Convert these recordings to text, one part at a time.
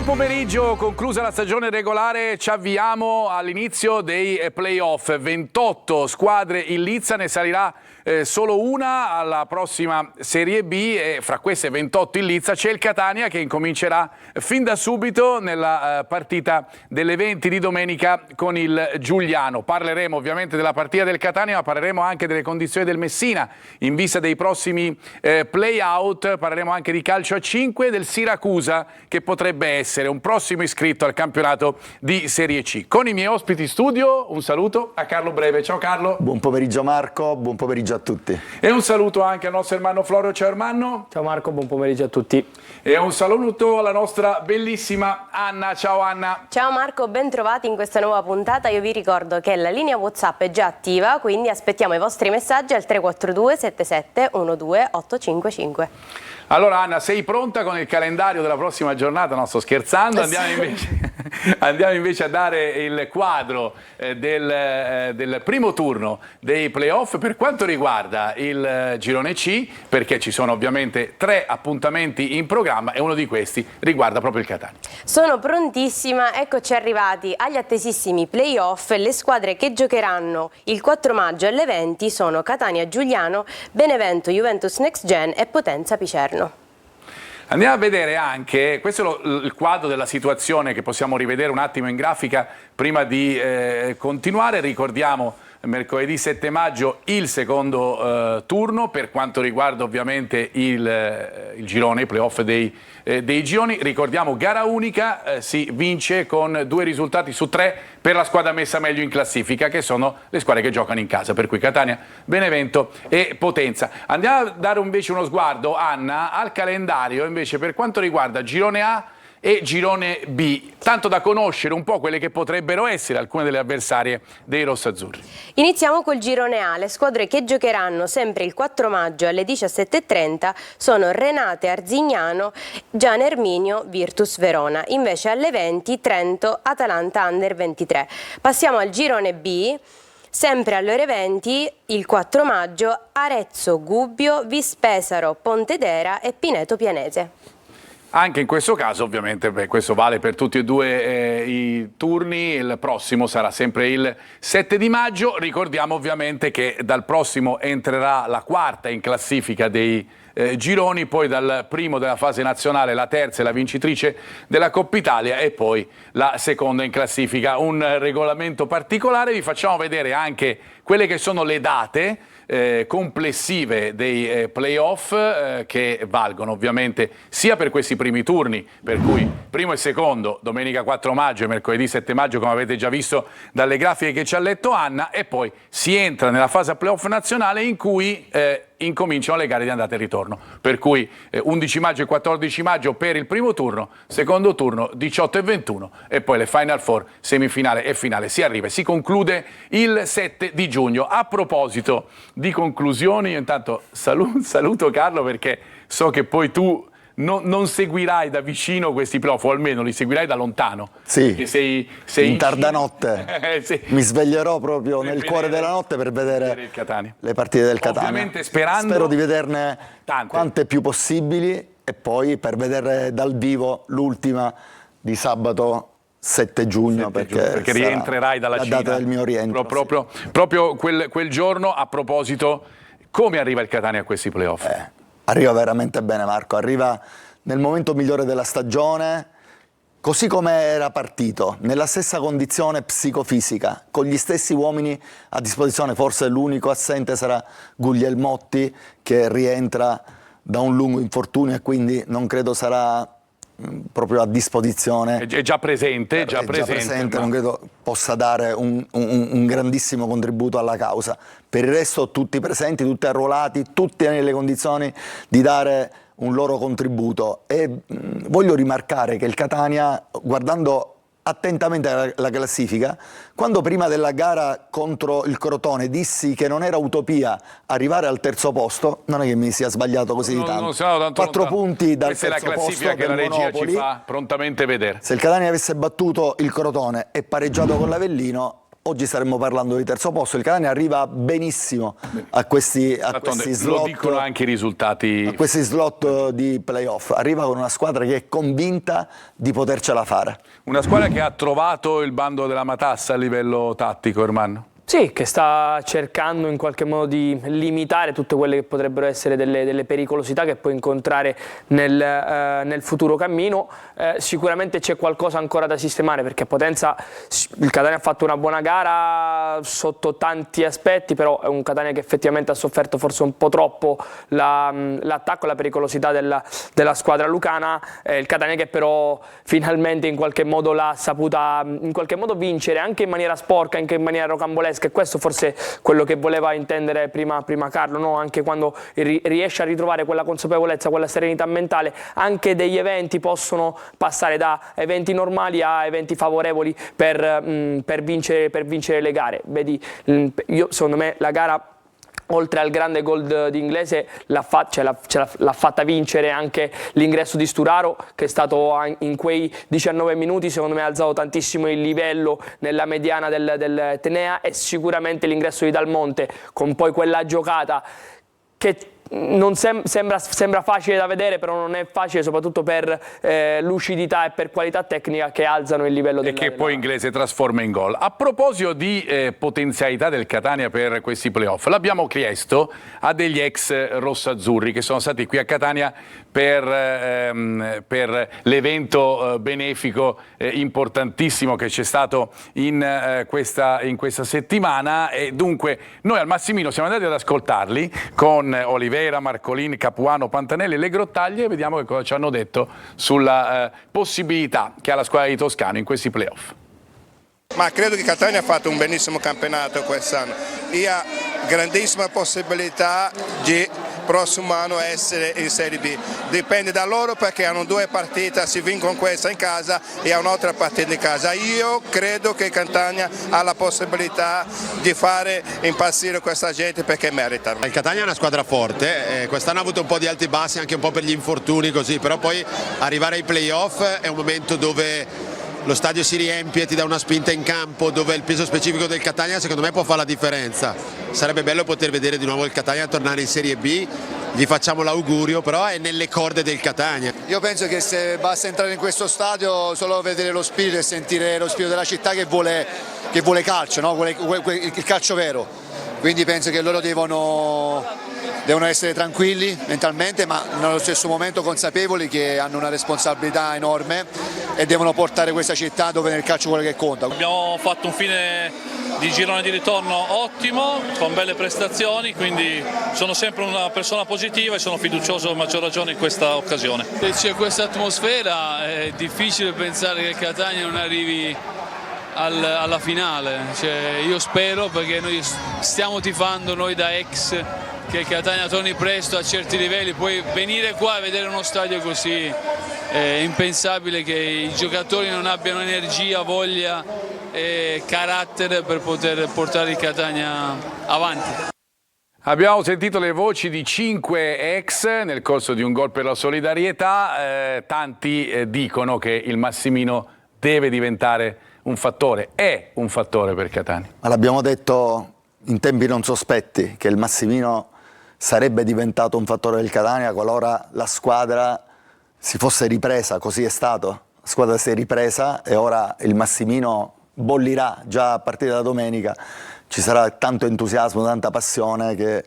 Buon pomeriggio, conclusa la stagione regolare, ci avviamo all'inizio dei playoff. 28 squadre in lizza, ne salirà solo una alla prossima Serie B e fra queste 28 in lizza c'è il Catania che incomincerà fin da subito nella partita delle 20 di domenica con il Giuliano. Parleremo ovviamente della partita del Catania, ma parleremo anche delle condizioni del Messina in vista dei prossimi play-out. Parleremo anche di calcio a 5 del Siracusa che potrebbe essere un prossimo iscritto al campionato di Serie C. Con i miei ospiti in studio un saluto a Carlo Breve. Ciao Carlo. Buon pomeriggio Marco, buon pomeriggio a tutti. E un saluto anche al nostro Ermanno Florio. Ciao Ermanno. Ciao Marco, buon pomeriggio a tutti. E un saluto alla nostra bellissima Anna. Ciao Anna. Ciao Marco, ben trovati in questa nuova puntata. Io vi ricordo che la linea WhatsApp è già attiva, quindi aspettiamo i vostri messaggi al 342 77 12 855. Allora Anna, sei pronta con il calendario della prossima giornata? No, sto scherzando, andiamo invece a dare il quadro del primo turno dei playoff per quanto riguarda il girone C, perché ci sono ovviamente 3 appuntamenti in programma e uno di questi riguarda proprio il Catania. Sono prontissima, eccoci arrivati agli attesissimi playoff. Le squadre che giocheranno il 4 maggio alle 20 sono Catania Giuliano, Benevento Juventus Next Gen e Potenza Picerno. Andiamo a vedere anche, questo è il quadro della situazione che possiamo rivedere un attimo in grafica prima di continuare. Ricordiamo mercoledì 7 maggio il secondo turno per quanto riguarda ovviamente il girone, i playoff dei gironi. Ricordiamo gara unica, si vince con 2 risultati su 3 per la squadra messa meglio in classifica, che sono le squadre che giocano in casa, per cui Catania, Benevento e Potenza. Andiamo a dare invece uno sguardo, Anna, al calendario invece per quanto riguarda girone A e girone B, tanto da conoscere un po' quelle che potrebbero essere alcune delle avversarie dei rossazzurri. Iniziamo col girone A. Le squadre che giocheranno sempre il 4 maggio alle 17:30 sono Renate Arzignano, Gian Erminio, Virtus Verona. Invece alle 20 Trento, Atalanta Under 23. Passiamo al girone B. Sempre alle ore 20, il 4 maggio, Arezzo, Gubbio, Vispesaro, Pontedera e Pineto Pianese. Anche in questo caso ovviamente questo vale per tutti e due i turni, il prossimo sarà sempre il 7 di maggio, ricordiamo ovviamente che dal prossimo entrerà la quarta in classifica dei gironi, poi dal primo della fase nazionale la terza e la vincitrice della Coppa Italia e poi la seconda in classifica. Un regolamento particolare, vi facciamo vedere anche quelle che sono le date complessive dei playoff che valgono ovviamente sia per questi primi turni, per cui primo e secondo domenica 4 maggio e mercoledì 7 maggio come avete già visto dalle grafiche che ci ha letto Anna, e poi si entra nella fase playoff nazionale in cui incominciano le gare di andata e ritorno, per cui 11 maggio e 14 maggio per il primo turno, secondo turno 18 e 21 e poi le Final Four, semifinale e finale si arriva e si conclude il 7 di giugno. A proposito di conclusioni, io intanto saluto Carlo perché so che poi tu non seguirai da vicino questi playoff, o almeno li seguirai da lontano. Sì, sei in tarda notte. sì. Mi sveglierò proprio nel cuore della notte per vedere il Catania. le partite del Catania. Ovviamente spero di vederne tante, quante più possibili e poi per vedere dal vivo l'ultima di sabato 7 giugno, perché rientrerai dalla Cina. La data del mio rientro. Proprio quel giorno. A proposito, come arriva il Catania a questi playoff? Arriva veramente bene Marco, arriva nel momento migliore della stagione, così come era partito, nella stessa condizione psicofisica, con gli stessi uomini a disposizione. Forse l'unico assente sarà Guglielmotti, che rientra da un lungo infortunio e quindi non credo sarà proprio a disposizione. È già presente, ma non credo possa dare un grandissimo contributo alla causa. Per il resto tutti presenti, tutti arruolati, tutti nelle condizioni di dare un loro contributo, e voglio rimarcare che il Catania, guardando attentamente la classifica, quando prima della gara contro il Crotone dissi che non era utopia arrivare al terzo posto, non è che mi sia sbagliato così di tanto. 4 punti dal terzo posto. Questa è la classifica che la regia ci fa prontamente vedere. Se il Catania avesse battuto il Crotone e pareggiato con l'Avellino, oggi staremmo parlando di terzo posto. Il Catania arriva benissimo a questi slot. Lo dicono anche i risultati. A questi slot di playoff. Arriva con una squadra che è convinta di potercela fare. Una squadra che ha trovato il bando della matassa a livello tattico, Ermanno. Sì, che sta cercando in qualche modo di limitare tutte quelle che potrebbero essere delle pericolosità che può incontrare nel futuro cammino. Sicuramente c'è qualcosa ancora da sistemare, perché a Potenza il Catania ha fatto una buona gara sotto tanti aspetti, però è un Catania che effettivamente ha sofferto forse un po' troppo l'attacco e la pericolosità della squadra lucana. Il Catania che però finalmente in qualche modo l'ha saputa vincere, anche in maniera sporca, anche in maniera rocambolesca. E questo forse è quello che voleva intendere prima Carlo, no? Anche quando riesce a ritrovare quella consapevolezza, quella serenità mentale, anche degli eventi possono passare da eventi normali a eventi favorevoli per vincere le gare. Vedi, secondo me la gara, oltre al grande gol di Inglese, l'ha fatta vincere anche l'ingresso di Sturaro, che è stato in quei 19 minuti, secondo me ha alzato tantissimo il livello nella mediana del Tenea, e sicuramente l'ingresso di Dal Monte, con poi quella giocata che non sembra facile da vedere, però non è facile, soprattutto per lucidità e per qualità tecnica, che alzano il livello e che poi Inglese trasforma in gol. A proposito di potenzialità del Catania per questi playoff, l'abbiamo chiesto a degli ex rossazzurri che sono stati qui a Catania per l'evento benefico importantissimo che c'è stato in questa settimana, e dunque noi al Massimino siamo andati ad ascoltarli con Olivera, Marcolin, Capuano, Pantanelli e Le Grottaglie, e vediamo che cosa ci hanno detto sulla possibilità che ha la squadra di Toscano in questi playoff. Ma credo che Catania ha fatto un benissimo campionato quest'anno e ha grandissima possibilità di prossimo anno essere in Serie B. Dipende da loro, perché hanno 2 partite, si vincono questa in casa e ha un'altra partita in casa. Io credo che Catania ha la possibilità di fare impazzire questa gente, perché meritano. Il Catania è una squadra forte, quest'anno ha avuto un po' di alti e bassi, anche un po' per gli infortuni così, però poi arrivare ai playoff è un momento dove lo stadio si riempie, ti dà una spinta in campo, dove il peso specifico del Catania secondo me può fare la differenza. Sarebbe bello poter vedere di nuovo il Catania tornare in Serie B, gli facciamo l'augurio, però è nelle corde del Catania. Io penso che se basta entrare in questo stadio, solo vedere lo spirito e sentire lo spirito della città che vuole calcio, no? Il calcio vero. Quindi penso che loro devono essere tranquilli mentalmente, ma nello stesso momento consapevoli che hanno una responsabilità enorme e devono portare questa città dove nel calcio quello che conta. Abbiamo fatto un fine di girone di ritorno ottimo, con belle prestazioni, quindi sono sempre una persona positiva e sono fiducioso a maggior ragione in questa occasione. Se c'è questa atmosfera è difficile pensare che Catania non arrivi alla finale. Io spero, perché noi stiamo tifando, noi da ex, che Catania torni presto a certi livelli. Poi venire qua e vedere uno stadio così è impensabile che i giocatori non abbiano energia, voglia e carattere per poter portare il Catania avanti. Abbiamo sentito le voci di 5 ex nel corso di un gol per la solidarietà. Tanti dicono che il Massimino deve diventare un fattore, è un fattore per Catania. Ma l'abbiamo detto in tempi non sospetti che il Massimino sarebbe diventato un fattore del Catania qualora la squadra si fosse ripresa, così è stato. La squadra si è ripresa e ora il Massimino bollirà già a partire da domenica. Ci sarà tanto entusiasmo, tanta passione che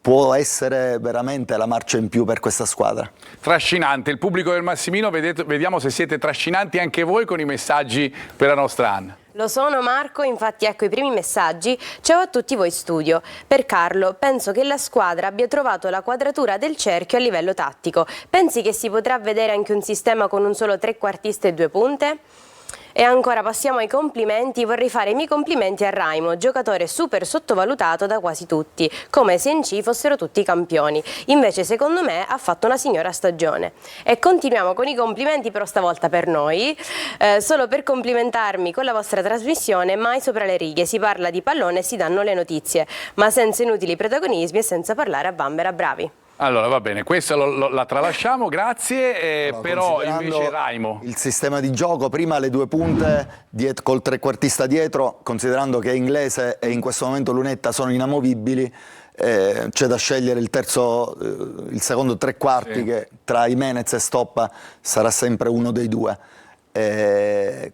può essere veramente la marcia in più per questa squadra. Trascinante, il pubblico del Massimino, vediamo se siete trascinanti anche voi con i messaggi per la nostra Anna. Lo sono Marco, infatti ecco i primi messaggi. Ciao a tutti voi studio. Per Carlo, penso che la squadra abbia trovato la quadratura del cerchio a livello tattico. Pensi che si potrà vedere anche un sistema con un solo trequartista e 2 punte? E ancora passiamo ai complimenti. Vorrei fare i miei complimenti a Raimo, giocatore super sottovalutato da quasi tutti, come se in C fossero tutti campioni. Invece secondo me ha fatto una signora stagione. E continuiamo con i complimenti, però stavolta per noi, solo per complimentarmi con la vostra trasmissione. Mai sopra le righe, si parla di pallone e si danno le notizie, ma senza inutili protagonismi e senza parlare a Bambera, bravi. Allora va bene, questa la tralasciamo, grazie, Allora, però considerando invece Raimo. il sistema di gioco, prima le 2 punte col trequartista dietro, considerando che Inglese e in questo momento Lunetta sono inamovibili, c'è da scegliere il secondo tre quarti, che tra Jimenez e Stoppa sarà sempre uno dei due.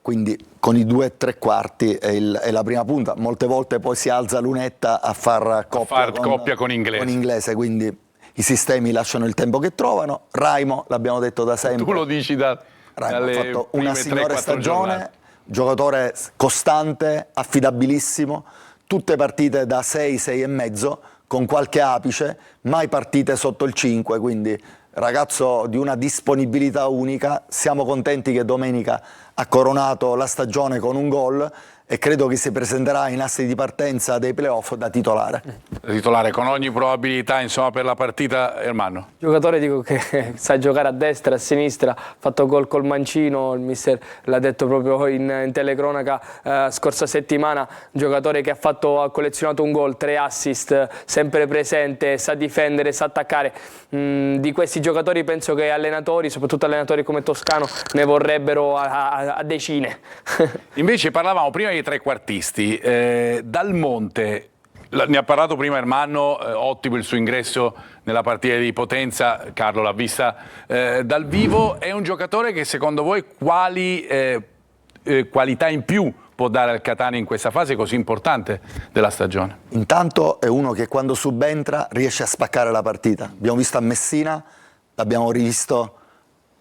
Quindi con i 2 tre quarti è la prima punta. Molte volte poi si alza Lunetta a far coppia con Inglese. Quindi i sistemi lasciano il tempo che trovano. Raimo, l'abbiamo detto da sempre. Tu lo dici Raimo dalle ha fatto prime una signora 3-4 stagione, giornate. giocatore costante, affidabilissimo, tutte partite da 6, 6,5, con qualche apice, mai partite sotto il 5, quindi ragazzo di una disponibilità unica. Siamo contenti che domenica ha coronato la stagione con un gol e credo che si presenterà in assi di partenza dei playoff da titolare. Con ogni probabilità, insomma, per la partita, Ermanno. Giocatore, dico, che sa giocare a destra, a sinistra, ha fatto gol col mancino, il mister l'ha detto proprio in telecronaca scorsa settimana, giocatore che ha collezionato un gol, 3 assist, sempre presente, sa difendere, sa attaccare. Di questi giocatori penso che allenatori, soprattutto allenatori come Toscano, ne vorrebbero a decine. Invece parlavamo prima dei trequartisti, Dal Monte, ne ha parlato prima Ermanno, ottimo il suo ingresso nella partita di Potenza, Carlo l'ha vista dal vivo, è un giocatore che secondo voi quali qualità in più può dare al Catania in questa fase così importante della stagione? Intanto è uno che quando subentra riesce a spaccare la partita. Abbiamo visto a Messina, l'abbiamo rivisto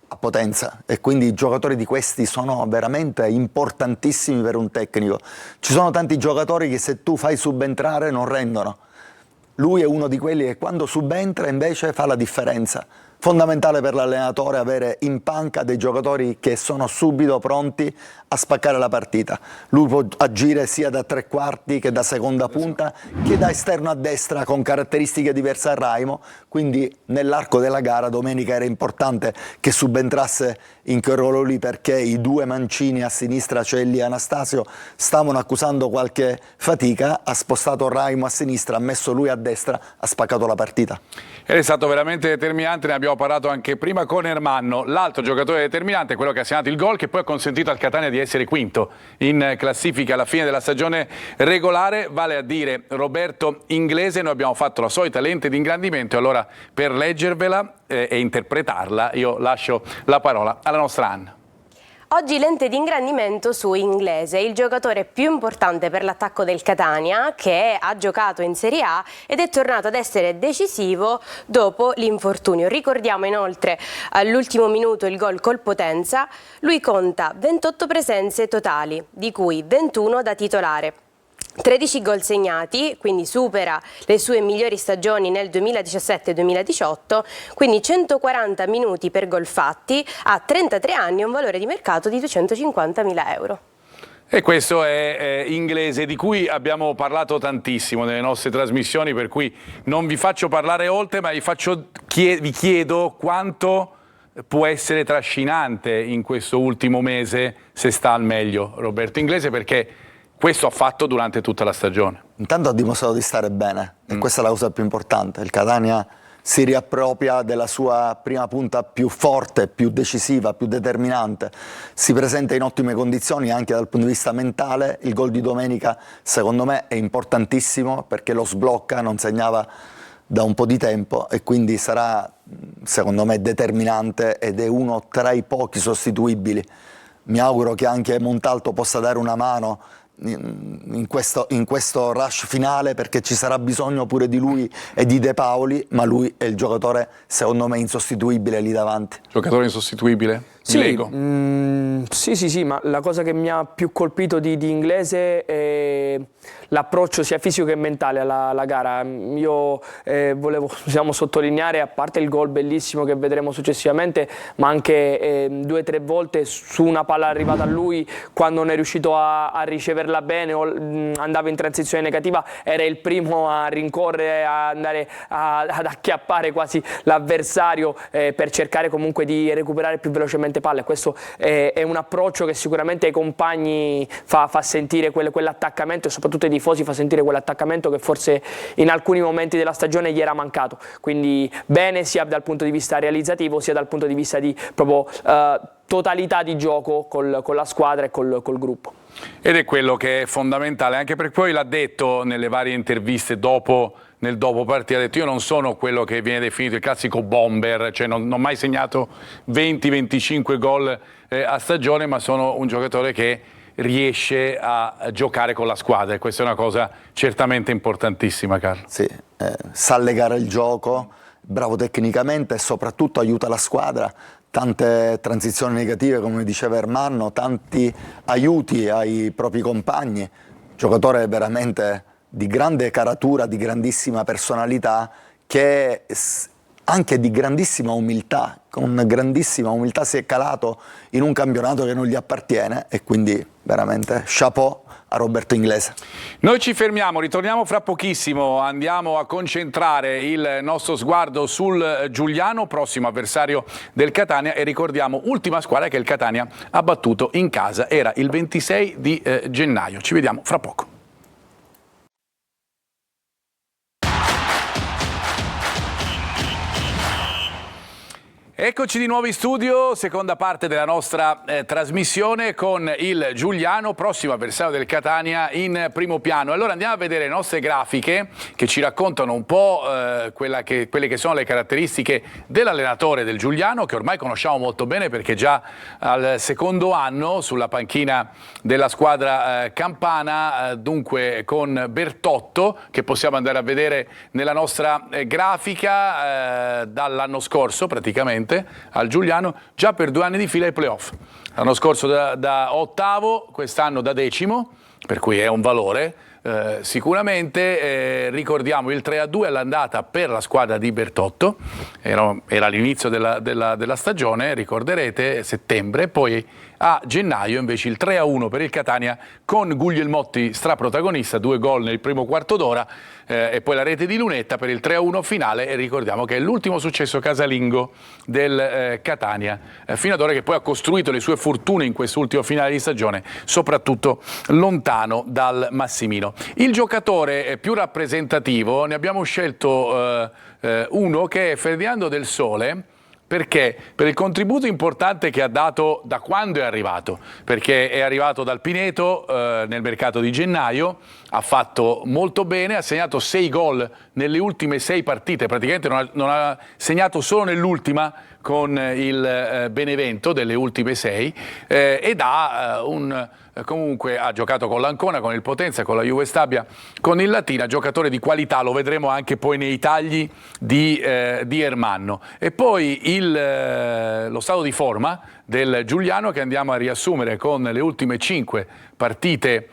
a Potenza, e quindi i giocatori di questi sono veramente importantissimi per un tecnico. Ci sono tanti giocatori che se tu fai subentrare non rendono. Lui è uno di quelli che quando subentra invece fa la differenza. Fondamentale per l'allenatore avere in panca dei giocatori che sono subito pronti a spaccare la partita. Lui può agire sia da tre quarti che da seconda punta che da esterno a destra, con caratteristiche diverse a Raimo, quindi nell'arco della gara domenica era importante che subentrasse in quel ruolo lì, perché i 2 mancini a sinistra, Celli e Anastasio, stavano accusando qualche fatica. Ha spostato Raimo a sinistra, ha messo lui a destra, ha spaccato la partita. Ed è stato veramente determinante, ne abbiamo parlato anche prima con Ermanno. L'altro giocatore determinante è quello che ha segnato il gol, che poi ha consentito al Catania di essere quinto in classifica alla fine della stagione regolare, vale a dire Roberto Inglese. Noi abbiamo fatto la solita lente di ingrandimento, e allora per leggervela e interpretarla io lascio la parola alla nostra Anna. Oggi lente di ingrandimento su Inglese, il giocatore più importante per l'attacco del Catania, che ha giocato in Serie A ed è tornato ad essere decisivo dopo l'infortunio. Ricordiamo inoltre all'ultimo minuto il gol col Potenza. Lui conta 28 presenze totali, di cui 21 da titolare. 13 gol segnati, quindi supera le sue migliori stagioni nel 2017-2018, quindi 140 minuti per gol fatti, ha 33 anni e un valore di mercato di 250.000 euro. E questo è Inglese, di cui abbiamo parlato tantissimo nelle nostre trasmissioni, per cui non vi faccio parlare oltre, ma vi chiedo quanto può essere trascinante in questo ultimo mese, se sta al meglio Roberto Inglese, perché questo ha fatto durante tutta la stagione. Intanto ha dimostrato di stare bene, e questa è la cosa più importante. Il Catania si riappropria della sua prima punta più forte, più decisiva, più determinante. Si presenta in ottime condizioni anche dal punto di vista mentale. Il gol di domenica secondo me è importantissimo, perché lo sblocca, non segnava da un po' di tempo, e quindi sarà secondo me determinante, ed è uno tra i pochi sostituibili. Mi auguro che anche Montalto possa dare una mano in questo rush finale, perché ci sarà bisogno pure di lui e di De Paoli, ma lui è il giocatore secondo me insostituibile lì davanti. Giocatore insostituibile? Sì, sì, ma la cosa che mi ha più colpito di Inglese è l'approccio sia fisico che mentale alla gara. Io volevo sottolineare, a parte il gol bellissimo che vedremo successivamente, ma anche 2 o 3 volte su una palla arrivata a lui, quando non è riuscito a riceverla bene o andava in transizione negativa, era il primo a rincorrere, a andare ad acchiappare quasi l'avversario per cercare comunque di recuperare più velocemente sicuramente palla, e questo è un approccio che sicuramente ai compagni fa sentire quell'attaccamento, e soprattutto ai tifosi fa sentire quell'attaccamento che forse in alcuni momenti della stagione gli era mancato. Quindi bene sia dal punto di vista realizzativo sia dal punto di vista di proprio totalità di gioco con la squadra e col gruppo. Ed è quello che è fondamentale, anche perché poi l'ha detto nelle varie interviste nel dopo partita, ha detto: io non sono quello che viene definito il classico bomber, cioè non ho mai segnato 20-25 gol a stagione, ma sono un giocatore che riesce a giocare con la squadra, e questa è una cosa certamente importantissima, Carlo. Sì, sa legare il gioco, bravo tecnicamente e soprattutto aiuta la squadra. Tante transizioni negative, come diceva Ermanno, tanti aiuti ai propri compagni. Giocatore veramente di grande caratura, di grandissima personalità, che anche di grandissima umiltà, con grandissima umiltà si è calato in un campionato che non gli appartiene, e quindi veramente chapeau a Roberto Inglese. Noi ci fermiamo, ritorniamo fra pochissimo, andiamo a concentrare il nostro sguardo sul Giuliano, prossimo avversario del Catania, e ricordiamo ultima squadra che il Catania ha battuto in casa, era il 26 di gennaio. Ci vediamo fra poco. Eccoci di nuovo in studio, seconda parte della nostra trasmissione con il Giuliano, prossimo avversario del Catania, in primo piano. Allora andiamo a vedere le nostre grafiche che ci raccontano un po' quelle che sono le caratteristiche dell'allenatore del Giuliano, che ormai conosciamo molto bene perché già al secondo anno sulla panchina della squadra campana, dunque con Bertotto, che possiamo andare a vedere nella nostra grafica dall'anno scorso praticamente al Giuliano, già per 2 anni di fila ai playoff. L'anno scorso da ottavo, quest'anno da decimo, per cui è un valore. Sicuramente ricordiamo il 3-2 all'andata per la squadra di Bertotto, era l'inizio della stagione, ricorderete, settembre, poi a gennaio invece il 3-1 per il Catania con Guglielmotti straprotagonista, 2 gol nel primo quarto d'ora e poi la rete di Lunetta per il 3-1 finale, e ricordiamo che è l'ultimo successo casalingo del Catania fino ad ora, che poi ha costruito le sue fortune in quest'ultimo finale di stagione, soprattutto lontano dal Massimino. Il giocatore più rappresentativo ne abbiamo scelto uno che è Ferdinando Del Sole. Perché? Per il contributo importante che ha dato da quando è arrivato, perché è arrivato dal Pineto nel mercato di gennaio, ha fatto molto bene, ha segnato 6 gol nelle ultime 6 partite, praticamente non ha segnato solo nell'ultima con il Benevento delle ultime 6, ed ha comunque ha giocato con l'Ancona, con il Potenza, con la Juve Stabia, con il Latina, giocatore di qualità, lo vedremo anche poi nei tagli di Ermanno. E poi lo stato di forma del Giuliano, che andiamo a riassumere con le ultime 5 partite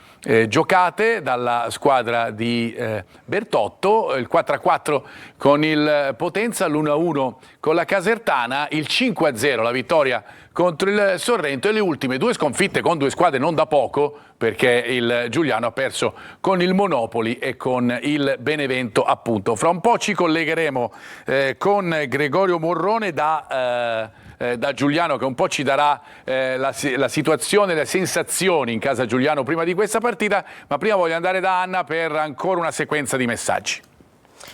giocate dalla squadra di Bertotto, il 4-4 con il Potenza, l'1-1 con la Casertana, il 5-0 la vittoria contro il Sorrento, e le ultime 2 sconfitte con 2 squadre non da poco, perché il Giuliano ha perso con il Monopoli e con il Benevento, appunto. Fra un po' ci collegheremo con Gregorio Morrone da Giuliano, che un po' ci darà la situazione, le sensazioni in casa Giuliano prima di questa partita, ma prima voglio andare da Anna per ancora una sequenza di messaggi.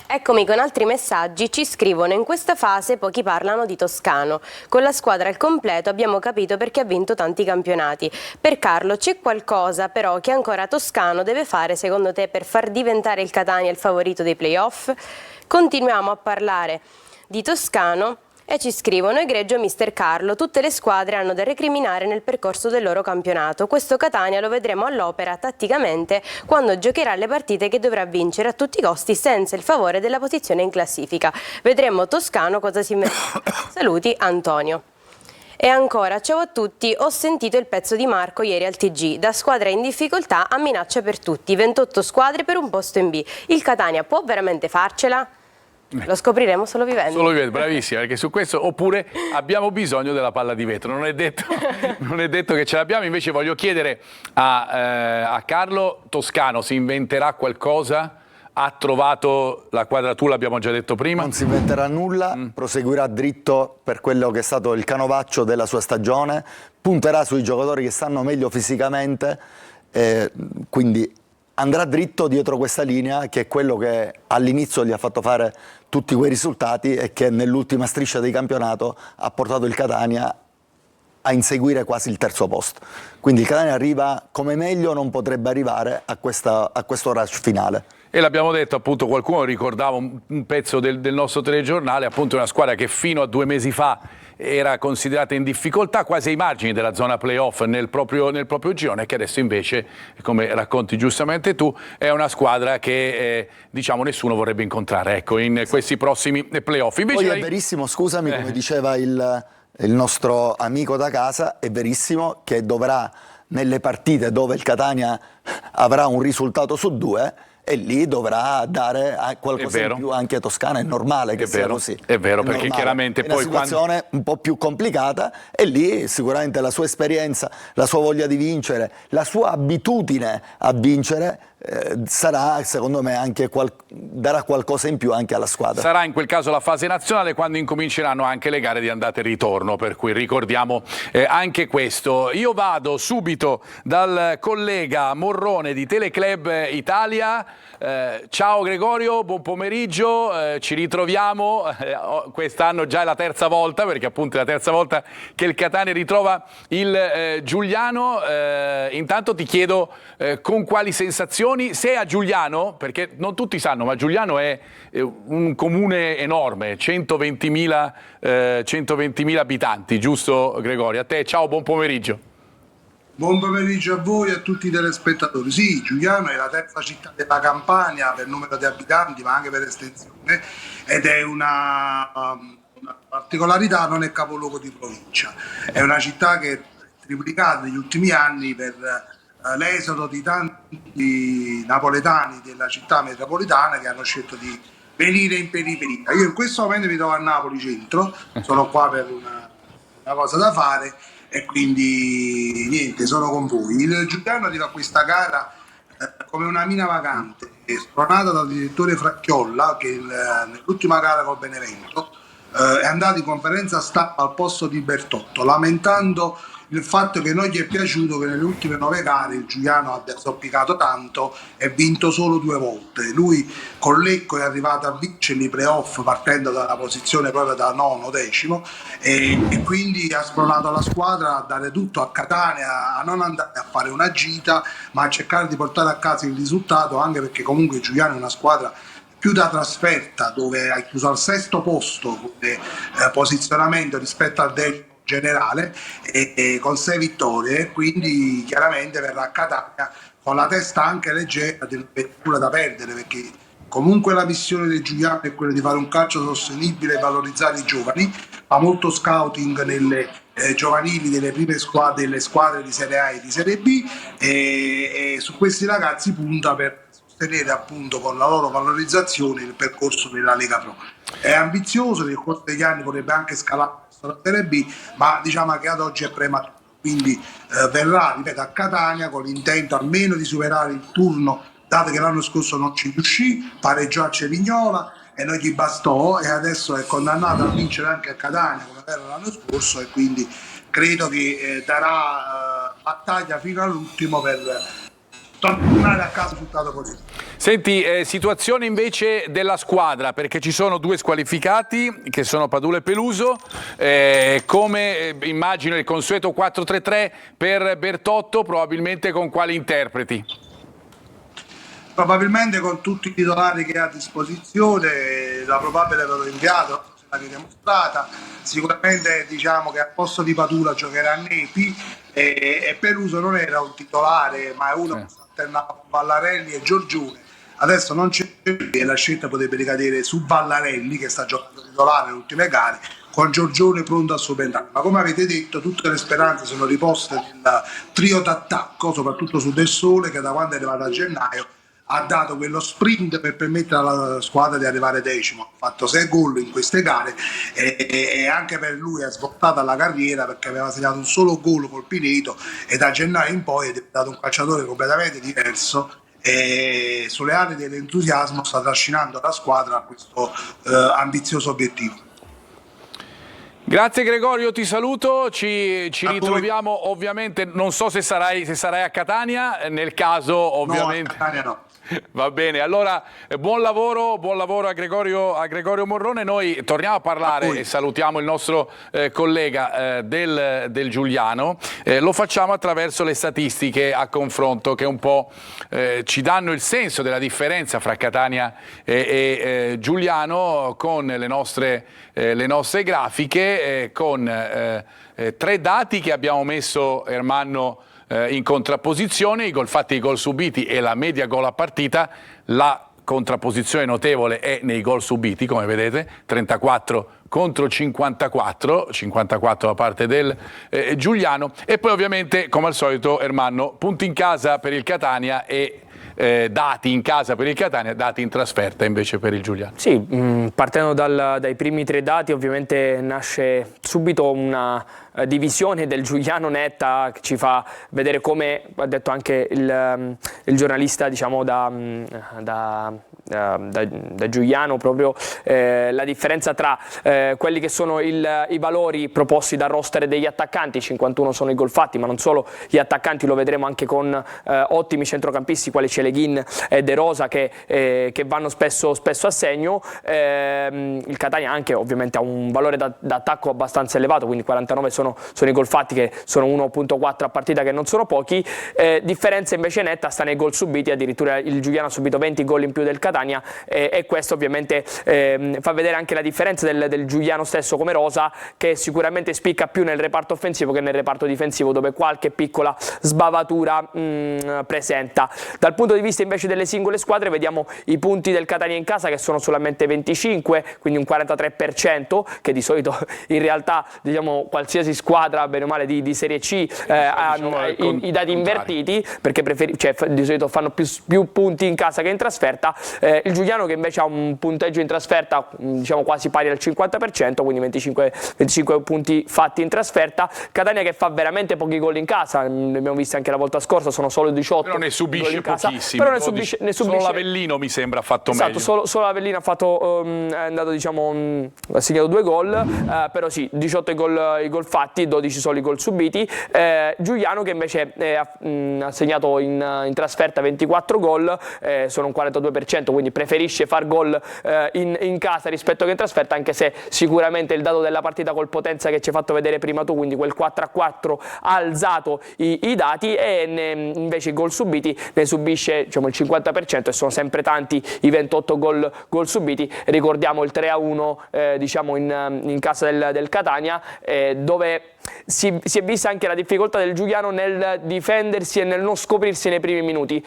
Eccomi con altri messaggi. Ci scrivono: in questa fase pochi parlano di Toscano, con la squadra al completo abbiamo capito perché ha vinto tanti campionati. Per Carlo c'è qualcosa però che ancora Toscano deve fare secondo te per far diventare il Catania il favorito dei playoff? Continuiamo a parlare di Toscano e ci scrivono: egregio mister Carlo, tutte le squadre hanno da recriminare nel percorso del loro campionato. Questo Catania lo vedremo all'opera tatticamente quando giocherà le partite che dovrà vincere a tutti i costi senza il favore della posizione in classifica. Vedremo Toscano cosa si mette. Saluti, Antonio. E ancora, ciao a tutti, ho sentito il pezzo di Marco ieri al TG, da squadra in difficoltà a minaccia per tutti, 28 squadre per un posto in B. Il Catania può veramente farcela? Lo scopriremo solo vivendo. Solo vivendo, bravissima, perché su questo, oppure abbiamo bisogno della palla di vetro, non è detto che ce l'abbiamo. Invece voglio chiedere a Carlo: Toscano si inventerà qualcosa ha trovato la quadratura, l'abbiamo già detto prima. Non si inventerà nulla, proseguirà dritto per quello che è stato il canovaccio della sua stagione, punterà sui giocatori che stanno meglio fisicamente, quindi andrà dritto dietro questa linea, che è quello che all'inizio gli ha fatto fare tutti quei risultati e che nell'ultima striscia di campionato ha portato il Catania a inseguire quasi il terzo posto. Quindi il Catania arriva come meglio non potrebbe arrivare a questo rush finale. E l'abbiamo detto, appunto, qualcuno ricordava un pezzo del nostro telegiornale, appunto una squadra che fino a 2 mesi fa era considerata in difficoltà, quasi ai margini della zona playoff nel proprio girone, che adesso invece, come racconti giustamente tu, è una squadra che diciamo nessuno vorrebbe incontrare, ecco, in questi prossimi playoff. Invece poi è verissimo, scusami, come diceva il nostro amico da casa, è verissimo che dovrà, nelle partite dove il Catania avrà un risultato su 2, e lì dovrà dare qualcosa in più anche a Toscana, è normale che sia così. È vero, perché normale. chiaramente è poi una situazione un po' più complicata, e lì sicuramente la sua esperienza, la sua voglia di vincere, la sua abitudine a vincere sarà, secondo me, anche darà qualcosa in più anche alla squadra. Sarà in quel caso la fase nazionale, quando incominceranno anche le gare di andata e ritorno, per cui ricordiamo anche questo. Io vado subito dal collega Morrone di Teleclub Italia. Ciao Gregorio, buon pomeriggio, ci ritroviamo, quest'anno già è la terza volta, perché appunto è la terza volta che il Catania ritrova il Giuliano. Intanto ti chiedo con quali sensazioni sei a Giuliano, perché non tutti sanno, ma Giuliano è un comune enorme, 120.000 abitanti, giusto Gregorio? A te, ciao, buon pomeriggio. Buon pomeriggio a voi e a tutti i telespettatori. Sì, Giuliano è la terza città della Campania per numero di abitanti, ma anche per estensione, ed è una particolarità, non è capoluogo di provincia. È una città che è triplicata negli ultimi anni per l'esodo di tanti napoletani della città metropolitana che hanno scelto di venire in periferia. Io in questo momento mi trovo a Napoli centro, sono qua per una cosa da fare, e quindi niente, sono con voi. Il Giuliano arriva a questa gara come una mina vacante, spronata dal direttore Fracchiolla, che nell'ultima gara col Benevento è andato in conferenza stampa al posto di Bertotto, lamentando il fatto che non gli è piaciuto che nelle ultime 9 gare il Giuliano abbia zoppicato tanto e vinto solo 2 volte. Lui con Lecco è arrivato a vincere i playoff partendo dalla posizione proprio da 9º, 10º, e quindi ha spronato la squadra a dare tutto a Catania, a non andare a fare una gita, ma a cercare di portare a casa il risultato, anche perché comunque il Giuliano è una squadra più da trasferta, dove ha chiuso al 6º posto come posizionamento rispetto al 10º generale, e con 6 vittorie, quindi chiaramente verrà a Catania con la testa anche leggera dell'avventura da perdere, perché comunque la missione del Giuliano è quella di fare un calcio sostenibile e valorizzare i giovani, fa molto scouting nelle giovanili delle prime squadre, delle squadre di Serie A e di Serie B, e su questi ragazzi punta per sostenere appunto con la loro valorizzazione il percorso della Lega Pro. È ambizioso, nel corso degli anni vorrebbe anche scalare la Serie B, ma diciamo che ad oggi è prematuro, quindi verrà, ripeto, a Catania con l'intento almeno di superare il turno, dato che l'anno scorso non ci riuscì, pareggiò a Cerignola e non gli bastò, e adesso è condannato a vincere anche a Catania come era l'anno scorso, e quindi credo che darà battaglia fino all'ultimo per tornare a casa risultato positivo. Senti, situazione invece della squadra, perché ci sono 2 squalificati che sono Padula e Peluso, come immagino il consueto 4-3-3 per Bertotto, probabilmente con quali interpreti? Probabilmente con tutti i titolari che ha a disposizione, la probabile ve l'ho inviato, l'avete dimostrata. Sicuramente diciamo che al posto di Padula giocherà Nepi, e Peluso non era un titolare, ma è uno che alternava con Vallarelli e Giorgione. Adesso non c'è, e la scelta potrebbe ricadere su Vallarelli, che sta giocando titolare nelle ultime gare, con Giorgione pronto a subentrare. Ma come avete detto, tutte le speranze sono riposte nel trio d'attacco, soprattutto su Del Sole, che da quando è arrivato a gennaio ha dato quello sprint per permettere alla squadra di arrivare 10º. Ha fatto 6 gol in queste gare, e anche per lui è svoltata la carriera, perché aveva segnato un solo gol col Pineto, e da gennaio in poi è diventato un calciatore completamente diverso, e sulle ali dell'entusiasmo sta trascinando la squadra a questo ambizioso obiettivo. Grazie Gregorio, ti saluto, ci ritroviamo ovviamente, non so se sarai a Catania, nel caso ovviamente... No, a Catania no. Va bene, allora buon lavoro a Gregorio Morrone. Noi torniamo a parlare e salutiamo il nostro collega del Giuliano. Lo facciamo attraverso le statistiche a confronto che un po' ci danno il senso della differenza fra Catania e Giuliano, con le nostre grafiche, con 3 dati che abbiamo messo, Ermanno, in contrapposizione: i gol fatti e i gol subiti e la media gol a partita. La contrapposizione notevole è nei gol subiti, come vedete, 34 contro 54 da parte del Giuliano. E poi ovviamente, come al solito, Ermanno, punti in casa per il Catania e dati in casa per il Catania, dati in trasferta invece per il Giuliano. Sì, partendo dai primi 3 dati, ovviamente nasce subito una divisione del Giuliano netta, che ci fa vedere, come ha detto anche il giornalista, diciamo, da Giuliano, proprio la differenza tra quelli che sono i valori proposti dal roster degli attaccanti. 51 sono i gol fatti, ma non solo gli attaccanti, lo vedremo anche con ottimi centrocampisti quali Celeghin e De Rosa che vanno spesso a segno. Il Catania anche ovviamente ha un valore d'attacco abbastanza elevato, quindi 49 sono i gol fatti, che sono 1.4 a partita, che non sono pochi. Differenza invece netta sta nei gol subiti, addirittura il Giuliano ha subito 20 gol in più del Catania, e questo ovviamente fa vedere anche la differenza del Giuliano stesso come rosa, che sicuramente spicca più nel reparto offensivo che nel reparto difensivo, dove qualche piccola sbavatura presenta. Dal punto di vista invece delle singole squadre, vediamo i punti del Catania in casa, che sono solamente 25, quindi un 43%, che di solito in realtà, diciamo, qualsiasi squadra bene o male di Serie C ha i dati invertiti, perché di solito fanno più punti in casa che in trasferta. Il Giuliano, che invece ha un punteggio in trasferta, diciamo, quasi pari al 50%, quindi 25 punti fatti in trasferta. Catania che fa veramente pochi gol in casa, ne abbiamo visti anche la volta scorsa, sono solo 18. Però ne subisce pochissimi. Però ne subisce solo l'Avellino mi sembra ha fatto meglio. Solo l'Avellino è andato, diciamo, ha segnato 2 gol, però sì, 18 i gol fatti, 12 solo i gol subiti. Giuliano che invece ha segnato in trasferta 24 gol, sono un 42%, quindi preferisce far gol in casa rispetto che in trasferta, anche se sicuramente il dato della partita col Potenza che ci hai fatto vedere prima tu, quindi quel 4-4, ha alzato i dati, e invece i gol subiti ne subisce, diciamo, il 50%, e sono sempre tanti i 28 gol subiti. Ricordiamo il 3-1 diciamo in casa del Catania, dove si è vista anche la difficoltà del Giuliano nel difendersi e nel non scoprirsi nei primi minuti.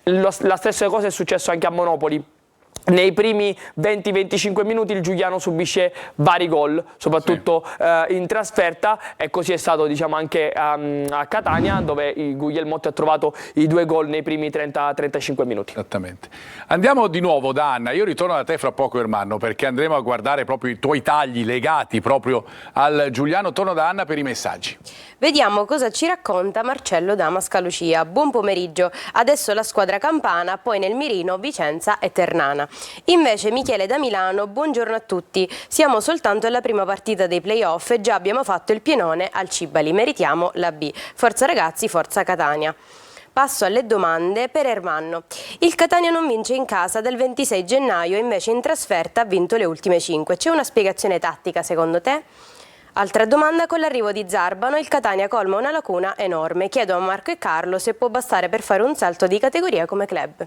La stessa cosa è successo anche a Monopoli. Nei primi 20-25 minuti il Giuliano subisce vari gol, soprattutto in trasferta, e così è stato, diciamo, anche a Catania, dove il Guglielmotti ha trovato i 2 gol nei primi 30-35 minuti. Esattamente. Andiamo di nuovo da Anna, io ritorno da te fra poco, Ermanno, perché andremo a guardare proprio i tuoi tagli legati proprio al Giuliano. Torno da Anna per i messaggi. Vediamo cosa ci racconta Marcello da Mascalucia. Buon pomeriggio, adesso la squadra campana, poi nel mirino Vicenza e Ternana. Invece Michele da Milano, buongiorno a tutti, siamo soltanto alla prima partita dei playoff e già abbiamo fatto il pienone al Cibali, meritiamo la B. Forza ragazzi, forza Catania. Passo alle domande per Ermanno. Il Catania non vince in casa dal 26 gennaio, invece in trasferta ha vinto le ultime 5. C'è una spiegazione tattica secondo te? Altra domanda: con l'arrivo di Zarbano il Catania colma una lacuna enorme. Chiedo a Marco e Carlo se può bastare per fare un salto di categoria come club.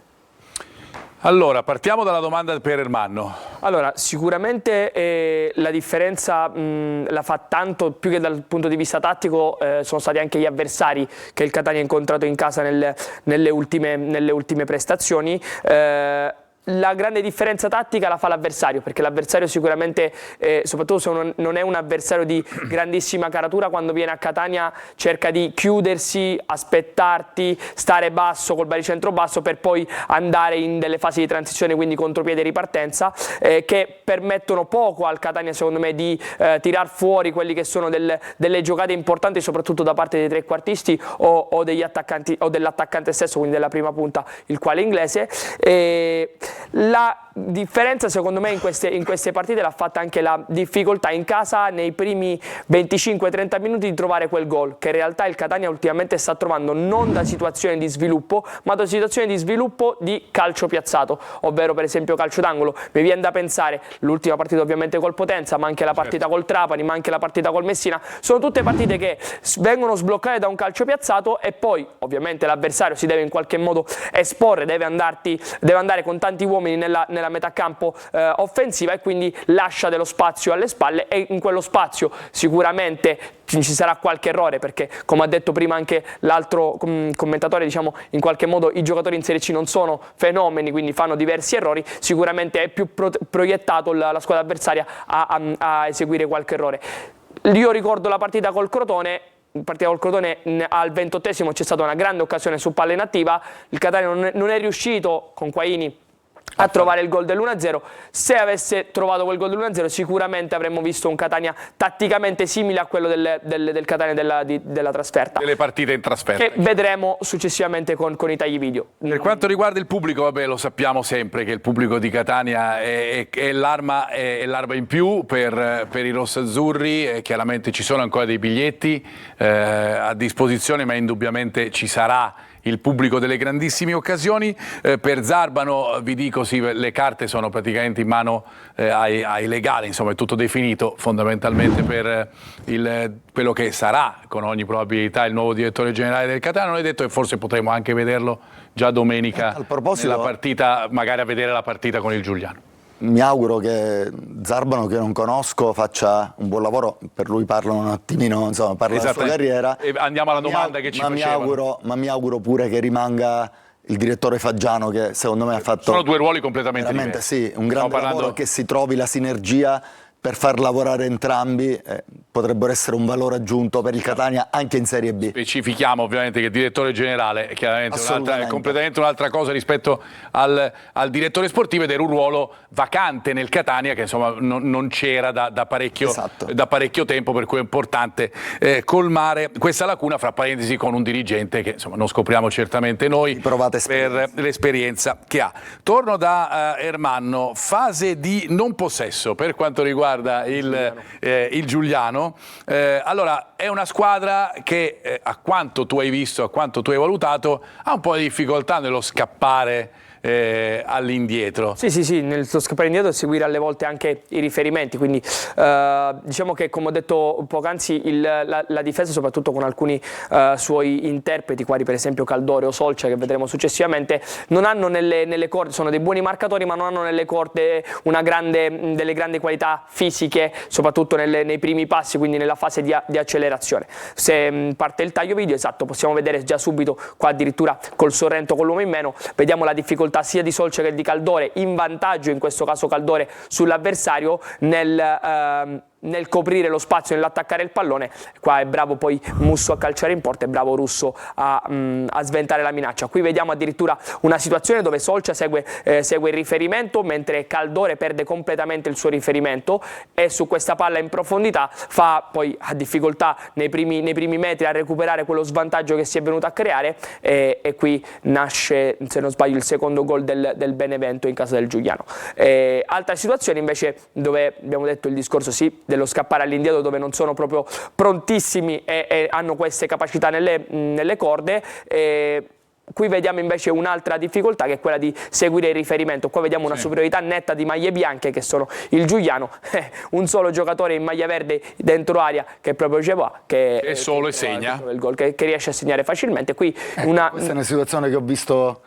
Allora, partiamo dalla domanda per Ermanno. Allora, sicuramente la differenza la fa tanto più che dal punto di vista tattico, sono stati anche gli avversari che il Catania ha incontrato in casa nelle ultime prestazioni. la grande differenza tattica la fa l'avversario, perché l'avversario sicuramente, soprattutto se non è un avversario di grandissima caratura, quando viene a Catania cerca di chiudersi, aspettarti, stare basso col baricentro basso per poi andare in delle fasi di transizione, quindi contropiede e ripartenza, che permettono poco al Catania secondo me di tirar fuori quelli che sono delle giocate importanti, soprattutto da parte dei trequartisti o degli attaccanti o dell'attaccante stesso, quindi della prima punta, il quale è inglese. La differenza secondo me in queste partite l'ha fatta anche la difficoltà in casa nei primi 25-30 minuti di trovare quel gol, che in realtà il Catania ultimamente sta trovando non da situazioni di sviluppo, ma da situazioni di sviluppo di calcio piazzato, ovvero per esempio calcio d'angolo. Mi viene da pensare l'ultima partita ovviamente col Potenza, ma anche la partita col Trapani, ma anche la partita col Messina. Sono tutte partite che vengono sbloccate da un calcio piazzato e poi ovviamente l'avversario si deve in qualche modo esporre, deve andare con tanti uomini nella metà campo offensiva, e quindi lascia dello spazio alle spalle, e in quello spazio sicuramente ci sarà qualche errore, perché come ha detto prima anche l'altro commentatore, diciamo, in qualche modo i giocatori in Serie C non sono fenomeni, quindi fanno diversi errori. Sicuramente è più proiettato la squadra avversaria a eseguire qualche errore. Io ricordo la partita col Crotone. Al 28esimo c'è stata una grande occasione su palla inattiva, il Catania non è riuscito con Quaini a trovare il gol dell'1-0. Se avesse trovato quel gol dell'1-0 sicuramente avremmo visto un Catania tatticamente simile a quello del Catania della trasferta. Delle partite in trasferta. Che vedremo successivamente con i tagli video. Per quanto riguarda il pubblico, vabbè, lo sappiamo sempre che il pubblico di Catania è l'arma in più per i rossazzurri, e chiaramente ci sono ancora dei biglietti a disposizione, ma indubbiamente ci sarà il pubblico delle grandissime occasioni. Per Zarbano vi dico sì, le carte sono praticamente in mano ai legali, insomma è tutto definito fondamentalmente per quello che sarà con ogni probabilità il nuovo direttore generale del Catania. Non è detto che forse potremo anche vederlo già domenica nella partita, magari a vedere la partita con il Giuliano. Mi auguro che Zarbano, che non conosco, faccia un buon lavoro. Per lui parlo un attimino, insomma, parla della sua carriera. E andiamo alla domanda che ci facevano. Ma mi auguro pure che rimanga il direttore Faggiano, che secondo me ha fatto... Sono due ruoli completamente diversi. Sì, un grande lavoro, che si trovi la sinergia per far lavorare entrambi, potrebbero essere un valore aggiunto per il Catania anche in Serie B. Specifichiamo ovviamente che il direttore generale è chiaramente è completamente un'altra cosa rispetto al direttore sportivo, ed era un ruolo vacante nel Catania che insomma non c'era da parecchio tempo, per cui è importante colmare questa lacuna, fra parentesi con un dirigente che insomma non scopriamo certamente noi per l'esperienza che ha. Torno da Ermanno, fase di non possesso per quanto riguarda il Giuliano. Allora è una squadra che a quanto tu hai visto, a quanto tu hai valutato, ha un po' di difficoltà nello scappare all'indietro. Sì, nel scappare indietro e seguire alle volte anche i riferimenti, quindi diciamo che, come ho detto poc'anzi, la difesa, soprattutto con alcuni suoi interpreti, quali per esempio Caldore o Solcia, che vedremo successivamente, non hanno nelle corde, sono dei buoni marcatori, ma non hanno nelle corde delle grandi qualità fisiche, soprattutto nei primi passi, quindi nella fase di accelerazione. Se parte il taglio video, esatto, possiamo vedere già subito, qua addirittura col Sorrento con l'uomo in meno, vediamo la difficoltà sia di Solcia che di Caldore, in vantaggio in questo caso Caldore sull'avversario nel coprire lo spazio, nell'attaccare il pallone. Qua è bravo poi Musso a calciare in porta, è bravo Russo a sventare la minaccia. Qui vediamo addirittura una situazione dove Solcia segue il riferimento, mentre Caldore perde completamente il suo riferimento, e su questa palla in profondità poi ha difficoltà nei primi metri a recuperare quello svantaggio che si è venuto a creare, e qui nasce, se non sbaglio, il secondo gol del Benevento in casa del Giuliano. Altra situazione invece dove abbiamo detto il discorso dello scappare all'indietro, dove non sono proprio prontissimi e hanno queste capacità nelle corde. Qui vediamo invece un'altra difficoltà, che è quella di seguire il riferimento. Qua vediamo una superiorità netta di maglie bianche, che sono il Giuliano, un solo giocatore in maglia verde dentro area, che è proprio Cevà, che solo e segna il gol, che riesce a segnare facilmente. Qui questa è una situazione che ho visto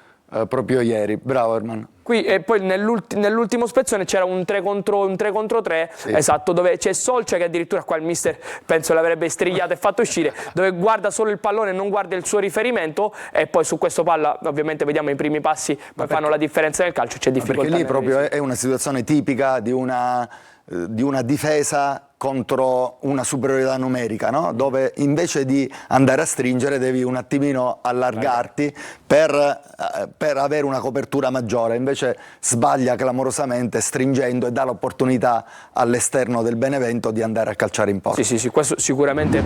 proprio ieri. Bravo Erman. Qui e poi nell'ultimo spezzone c'era un 3 contro 3, sì. Esatto, dove c'è Solcia che addirittura qua il mister penso l'avrebbe strigliato e fatto uscire, dove guarda solo il pallone e non guarda il suo riferimento, e poi su questo palla ovviamente vediamo i primi passi poi fanno la differenza nel calcio, c'è difficoltà. Perché lì proprio è una situazione tipica di una difesa contro una superiorità numerica, no? Dove invece di andare a stringere devi un attimino allargarti per avere una copertura maggiore, invece sbaglia clamorosamente stringendo e dà l'opportunità all'esterno del Benevento di andare a calciare in porta. Sì, questo sicuramente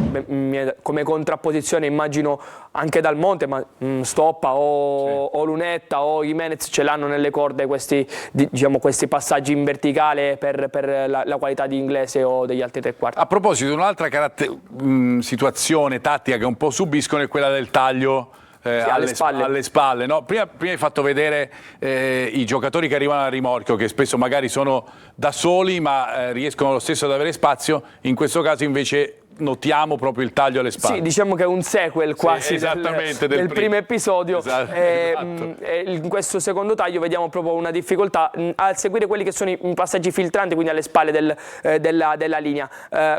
come contrapposizione immagino anche Dal Monte, ma Stoppa o Lunetta o Jimenez ce l'hanno nelle corde questi passaggi in verticale per la qualità di Inglese o degli altri tre quarti. A proposito, un'altra situazione tattica che un po' subiscono è quella del taglio alle spalle, no? Prima hai fatto vedere i giocatori che arrivano al rimorchio, che spesso magari sono da soli ma riescono lo stesso ad avere spazio, in questo caso invece notiamo proprio il taglio alle spalle. Sì, diciamo che è un sequel quasi del primo episodio. Esatto. In questo secondo taglio vediamo proprio una difficoltà a seguire quelli che sono i passaggi filtranti, quindi alle spalle della linea.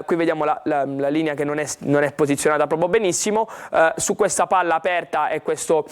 Qui vediamo la linea che non è posizionata proprio benissimo. Su questa palla aperta e questo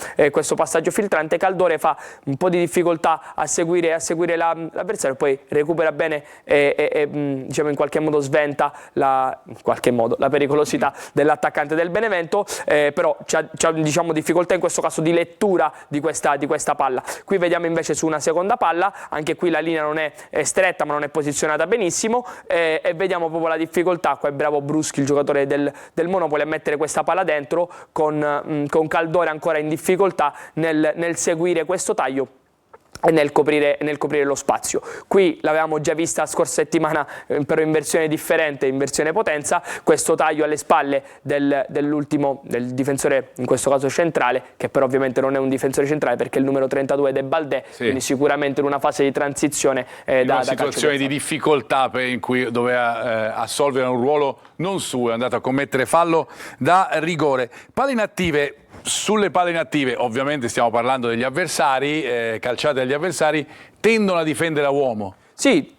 passaggio filtrante Caldore fa un po' di difficoltà a seguire l'avversario, poi recupera bene e diciamo in qualche modo sventa la pericolosità dell'attaccante del Benevento, però c'ha diciamo difficoltà in questo caso di lettura di questa palla. Qui vediamo invece su una seconda palla, anche qui la linea non è stretta ma non è posizionata benissimo, e vediamo proprio la difficoltà. Qua è bravo Bruschi, il giocatore del Monopoli, a mettere questa palla dentro con Caldore ancora in difficoltà nel seguire questo taglio e nel coprire lo spazio. Qui l'avevamo già vista la scorsa settimana, però in versione differente, in versione potenza, questo taglio alle spalle del difensore, in questo caso centrale, che però ovviamente non è un difensore centrale perché è il numero 32 De Baldé, sì. Quindi sicuramente in una fase di transizione in una situazione di difficoltà in cui doveva assolvere un ruolo non suo, è andato a commettere fallo da rigore. Palle inattive. Sulle palle inattive, ovviamente stiamo parlando degli avversari, calciate dagli avversari, tendono a difendere a uomo. Sì,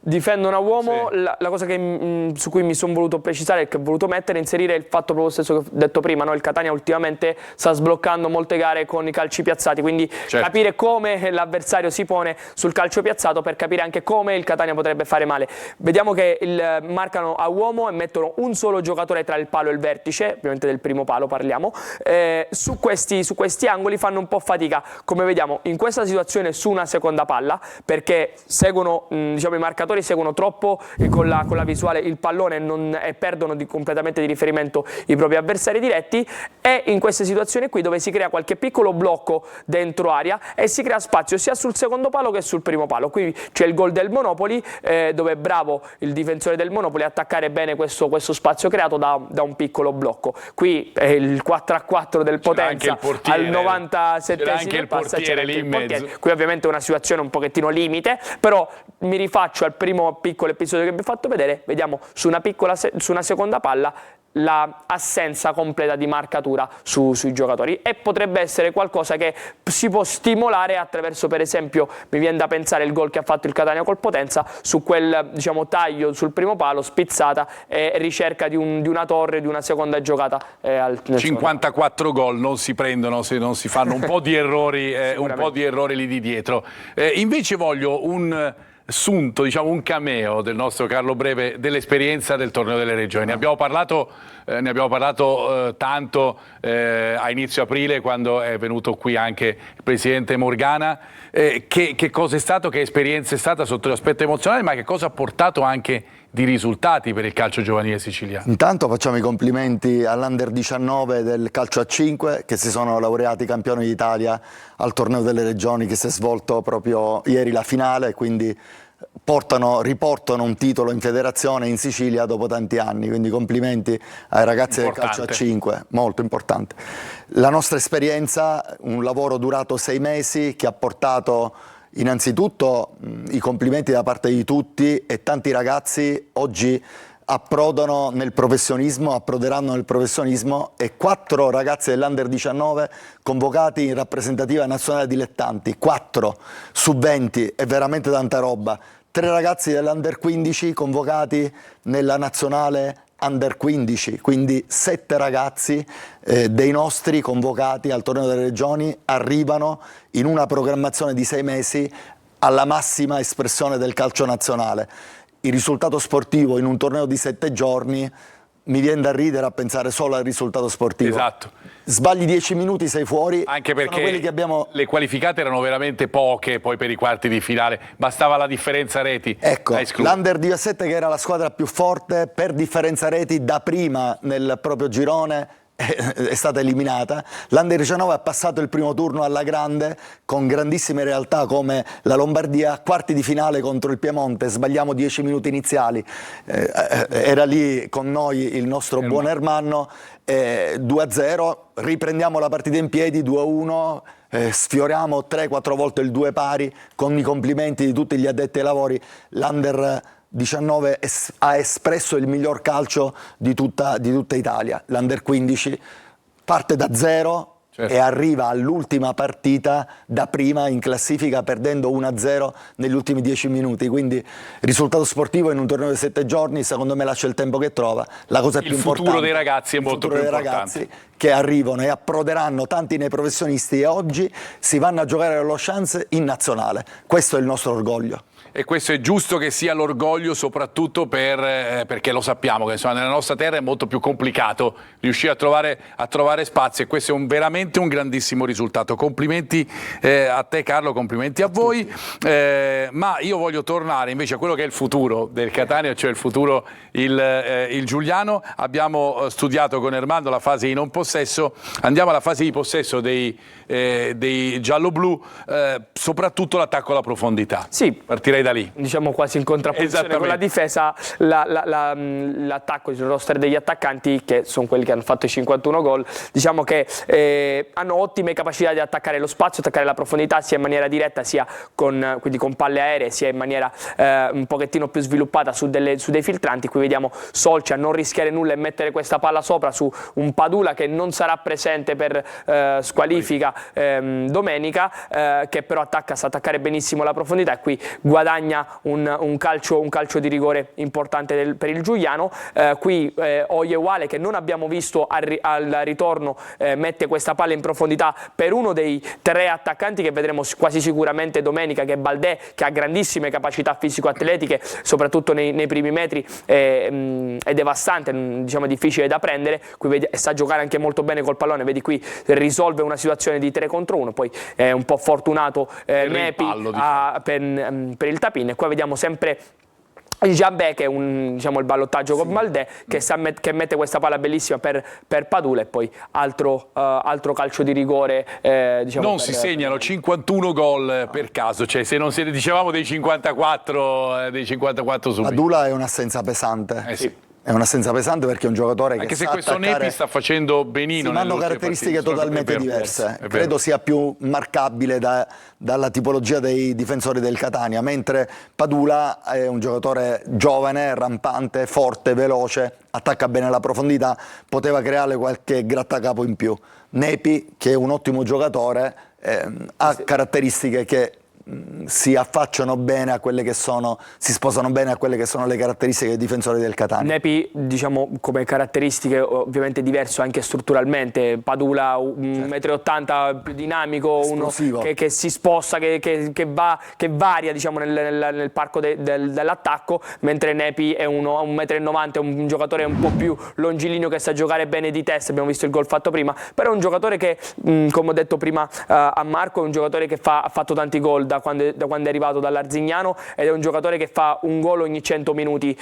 difendono a uomo, sì. La cosa su cui mi sono voluto precisare, che ho voluto inserire il fatto proprio stesso che ho detto prima, no? Il Catania ultimamente sta sbloccando molte gare con i calci piazzati, quindi certo. Capire come l'avversario si pone sul calcio piazzato per capire anche come il Catania potrebbe fare male. Vediamo che marcano a uomo e mettono un solo giocatore tra il palo e il vertice, ovviamente del primo palo parliamo, su questi angoli fanno un po' fatica, come vediamo in questa situazione su una seconda palla, perché seguono diciamo i marcatori seguono troppo con la visuale il pallone e perdono completamente di riferimento i propri avversari diretti, e in queste situazioni qui dove si crea qualche piccolo blocco dentro area e si crea spazio sia sul secondo palo che sul primo palo. Qui c'è il gol del Monopoli, dove è bravo il difensore del Monopoli a attaccare bene questo spazio creato da un piccolo blocco. Qui è il 4-4 del Potenza al 97esimo, anche il portiere lì in mezzo. Qui ovviamente è una situazione un pochettino limite, però mi rifaccio al primo piccolo episodio che vi ho fatto vedere, vediamo su una seconda palla l'assenza completa di marcatura sui giocatori, e potrebbe essere qualcosa che si può stimolare attraverso, per esempio, mi viene da pensare il gol che ha fatto il Catania col Potenza su quel diciamo taglio sul primo palo, spizzata e ricerca di una torre, di una seconda giocata. 54 gol non si prendono se non si fanno un po' di errori, un po' di errori lì di dietro. Invece voglio un sunto, diciamo un cameo del nostro Carlo Breve dell'esperienza del torneo delle regioni. Ne abbiamo parlato tanto a inizio aprile, quando è venuto qui anche il presidente Morgana. Che cosa è stato, che esperienza è stata sotto l'aspetto emozionale, ma che cosa ha portato anche di risultati per il calcio giovanile siciliano? Intanto facciamo i complimenti all'Under 19 del calcio a 5 che si sono laureati campioni d'Italia al torneo delle regioni, che si è svolto proprio ieri la finale, quindi riportano un titolo in federazione in Sicilia dopo tanti anni, quindi complimenti ai ragazzi del calcio a 5, molto importante. La nostra esperienza, un lavoro durato 6 mesi che ha portato innanzitutto i complimenti da parte di tutti, e tanti ragazzi oggi approderanno nel professionismo e 4 ragazzi dell'Under 19 convocati in rappresentativa nazionale dilettanti, 4 su 20, è veramente tanta roba. 3 ragazzi dell'Under 15 convocati nella nazionale Under 15, quindi 7 ragazzi dei nostri convocati al torneo delle regioni arrivano in una programmazione di 6 mesi alla massima espressione del calcio nazionale. Il risultato sportivo in un torneo di 7 giorni, mi viene da ridere a pensare solo al risultato sportivo. Esatto. Sbagli 10 minuti, sei fuori. Anche perché quelli che abbiamo... le qualificate erano veramente poche poi per i quarti di finale, bastava la differenza reti. Ecco, l'Under 17 che era la squadra più forte per differenza reti da prima nel proprio girone è stata eliminata. L'Under 19 ha passato il primo turno alla grande con grandissime realtà come la Lombardia, quarti di finale contro il Piemonte, sbagliamo 10 minuti iniziali, era lì con noi il nostro buon Ermanno, 2-0, riprendiamo la partita in piedi, 2-1, sfioriamo 3-4 volte il 2 pari con i complimenti di tutti gli addetti ai lavori. L'Under 19 ha espresso il miglior calcio di tutta Italia. L'Under 15 parte da 0 e arriva all'ultima partita da prima in classifica perdendo 1-0 negli ultimi 10 minuti, quindi risultato sportivo in un torneo di 7 giorni secondo me lascia il tempo che trova. La cosa più importante, il futuro dei ragazzi è molto più importante. Ragazzi che arrivano e approderanno tanti nei professionisti e oggi si vanno a giocare allo chance in nazionale. Questo è il nostro orgoglio. E questo è giusto che sia l'orgoglio, soprattutto perché lo sappiamo che insomma, nella nostra terra è molto più complicato riuscire a trovare spazio, e questo è veramente un grandissimo risultato. Complimenti a te Carlo, complimenti a voi, ma io voglio tornare invece a quello che è il futuro del Catania, cioè il futuro il Giuliano. Abbiamo studiato con Ermanno la fase di non possesso, andiamo alla fase di possesso dei giallo-blu, soprattutto l'attacco alla profondità. Sì, partirei da lì. Diciamo quasi in contrapposizione con la difesa, l'attacco, il roster degli attaccanti, che sono quelli che hanno fatto i 51 gol, diciamo che hanno ottime capacità di attaccare lo spazio, attaccare la profondità sia in maniera diretta sia quindi con palle aeree, sia in maniera un pochettino più sviluppata su dei filtranti. Qui vediamo Solci a non rischiare nulla e mettere questa palla sopra su un Padula che non sarà presente per squalifica domenica, che però sa attaccare benissimo la profondità, e qui guadagna un calcio di rigore importante per il Giuliano. Qui Oyewale, che non abbiamo visto al ritorno, mette questa palla in profondità per uno dei 3 attaccanti che vedremo quasi sicuramente domenica, che è Baldé, che ha grandissime capacità fisico-atletiche, soprattutto nei primi metri, è devastante, diciamo difficile da prendere. Qui sa giocare anche molto bene col pallone, vedi qui risolve una situazione di 3 contro 1, poi è un po' fortunato Nepi per il tapin, e qua vediamo sempre Giambè che è il ballottaggio con Baldé che mette questa palla bellissima per Padula, e poi altro calcio di rigore. Non si segnano 51 gol per caso, cioè se non siete, dicevamo dei 54 subiti. Padula è un'assenza pesante. Sì. È un'assenza pesante perché è un giocatore che anche se sa questo attaccare... Nepi sta facendo benino, hanno caratteristiche totalmente diverse. Credo sia più marcabile dalla tipologia dei difensori del Catania, mentre Padula è un giocatore giovane, rampante, forte, veloce, attacca bene la profondità, poteva creare qualche grattacapo in più. Nepi, che è un ottimo giocatore, ha caratteristiche che si affacciano bene a quelle che sono, si sposano bene a quelle che sono le caratteristiche dei difensori del Catania. Nepi, diciamo, come caratteristiche ovviamente diverso anche strutturalmente. Padula 1,80 m, più dinamico, esplosivo, uno che si sposta, che varia, diciamo, nel parco dell'attacco, mentre Nepi è uno a 1,90 m, è un giocatore un po' più longilineo che sa giocare bene di testa, abbiamo visto il gol fatto prima, però è un giocatore che, come ho detto prima a Marco, è un giocatore che ha fatto tanti gol da quando è arrivato dall'Arzignano, ed è un giocatore che fa un gol ogni 100 minuti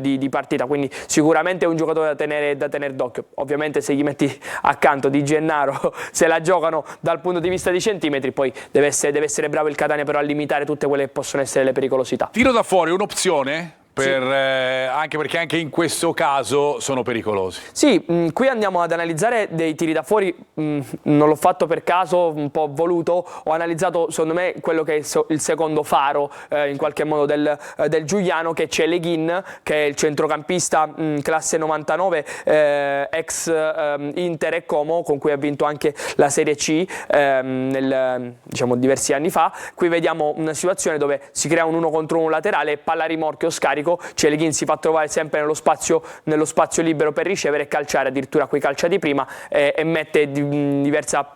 di partita, quindi sicuramente è un giocatore da tenere d'occhio. Ovviamente se gli metti accanto Di Gennaro se la giocano dal punto di vista di centimetri, poi deve essere bravo il Catania però a limitare tutte quelle che possono essere le pericolosità. Tiro da fuori, un'opzione anche perché anche in questo caso sono pericolosi. Sì, qui andiamo ad analizzare dei tiri da fuori, non l'ho fatto per caso, un po' voluto, ho analizzato secondo me quello che è il secondo faro in qualche modo del Giuliano, che c'è Leghin, che è il centrocampista classe 99, ex Inter e Como, con cui ha vinto anche la Serie C diciamo diversi anni fa. Qui vediamo una situazione dove si crea un 1 contro 1 laterale, palla rimorchio, scarico, Leghin si fa trovare sempre nello spazio libero per ricevere e calciare, addirittura qui calcia di prima e mette in diversa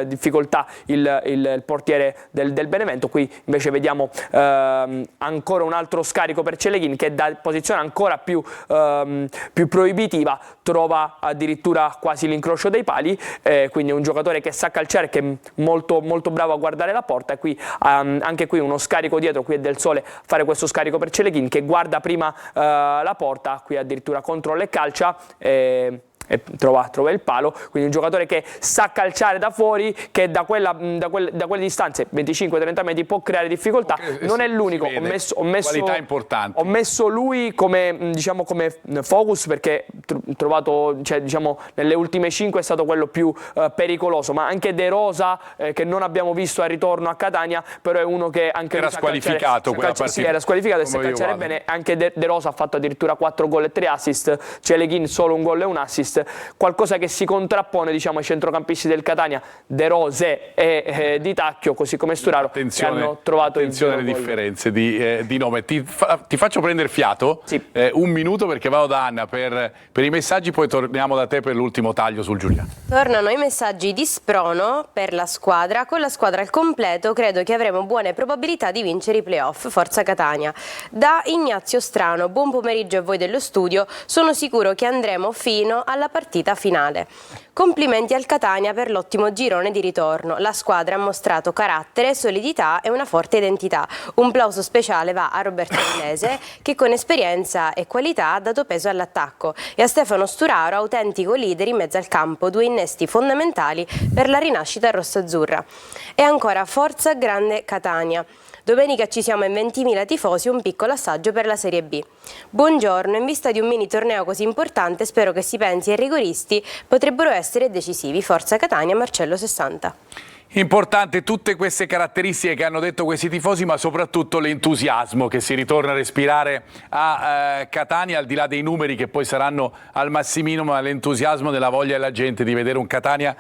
difficoltà il portiere del Benevento. Qui invece vediamo ancora un altro scarico per Leghin, che da posizione ancora più proibitiva trova addirittura quasi l'incrocio dei pali, quindi un giocatore che sa calciare, che è molto, molto bravo a guardare la porta. E qui anche qui uno scarico dietro, qui è Del Sole fare questo scarico per Leghin, che guarda prima la porta, qui addirittura controlla e calcia e trova il palo. Quindi un giocatore che sa calciare da fuori, che da quelle distanze 25-30 metri può creare difficoltà. Non è l'unico, qualità importanti. Ho messo lui come, diciamo, come focus, perché trovato, cioè, diciamo, nelle ultime 5 è stato quello più pericoloso, ma anche De Rosa, che non abbiamo visto al ritorno a Catania, però è uno che anche era squalificato quella partita. Sì, era squalificato e sa calciare bene. Anche De Rosa ha fatto addirittura 4 gol e 3 assist, c'è Leghin solo un gol e un assist. Qualcosa che si contrappone, diciamo, ai centrocampisti del Catania, De Rose e Di Tacchio, così come Sturaro, che hanno trovato attenzione alle differenze di nome. Ti faccio prendere fiato, sì. Un minuto, perché vado da Anna per i messaggi, poi torniamo da te per l'ultimo taglio sul Giuliano. Tornano i messaggi di sprono per la squadra. Con la squadra al completo credo che avremo buone probabilità di vincere i playoff. Forza Catania. Da Ignazio Strano, buon pomeriggio a voi dello studio, sono sicuro che andremo fino alla partita finale. Complimenti al Catania per l'ottimo girone di ritorno. La squadra ha mostrato carattere, solidità e una forte identità. Un plauso speciale va a Roberto Inglese, che con esperienza e qualità ha dato peso all'attacco, e a Stefano Sturaro, autentico leader in mezzo al campo, 2 innesti fondamentali per la rinascita rossazzurra. E ancora forza grande Catania. Domenica ci siamo in 20.000 tifosi, un piccolo assaggio per la Serie B. Buongiorno, in vista di un mini torneo così importante spero che si pensi ai rigoristi, potrebbero essere decisivi. Forza Catania, Marcello 60. Importante tutte queste caratteristiche che hanno detto questi tifosi, ma soprattutto l'entusiasmo che si ritorna a respirare a Catania, al di là dei numeri che poi saranno al massimino, ma l'entusiasmo della voglia della gente di vedere un Catania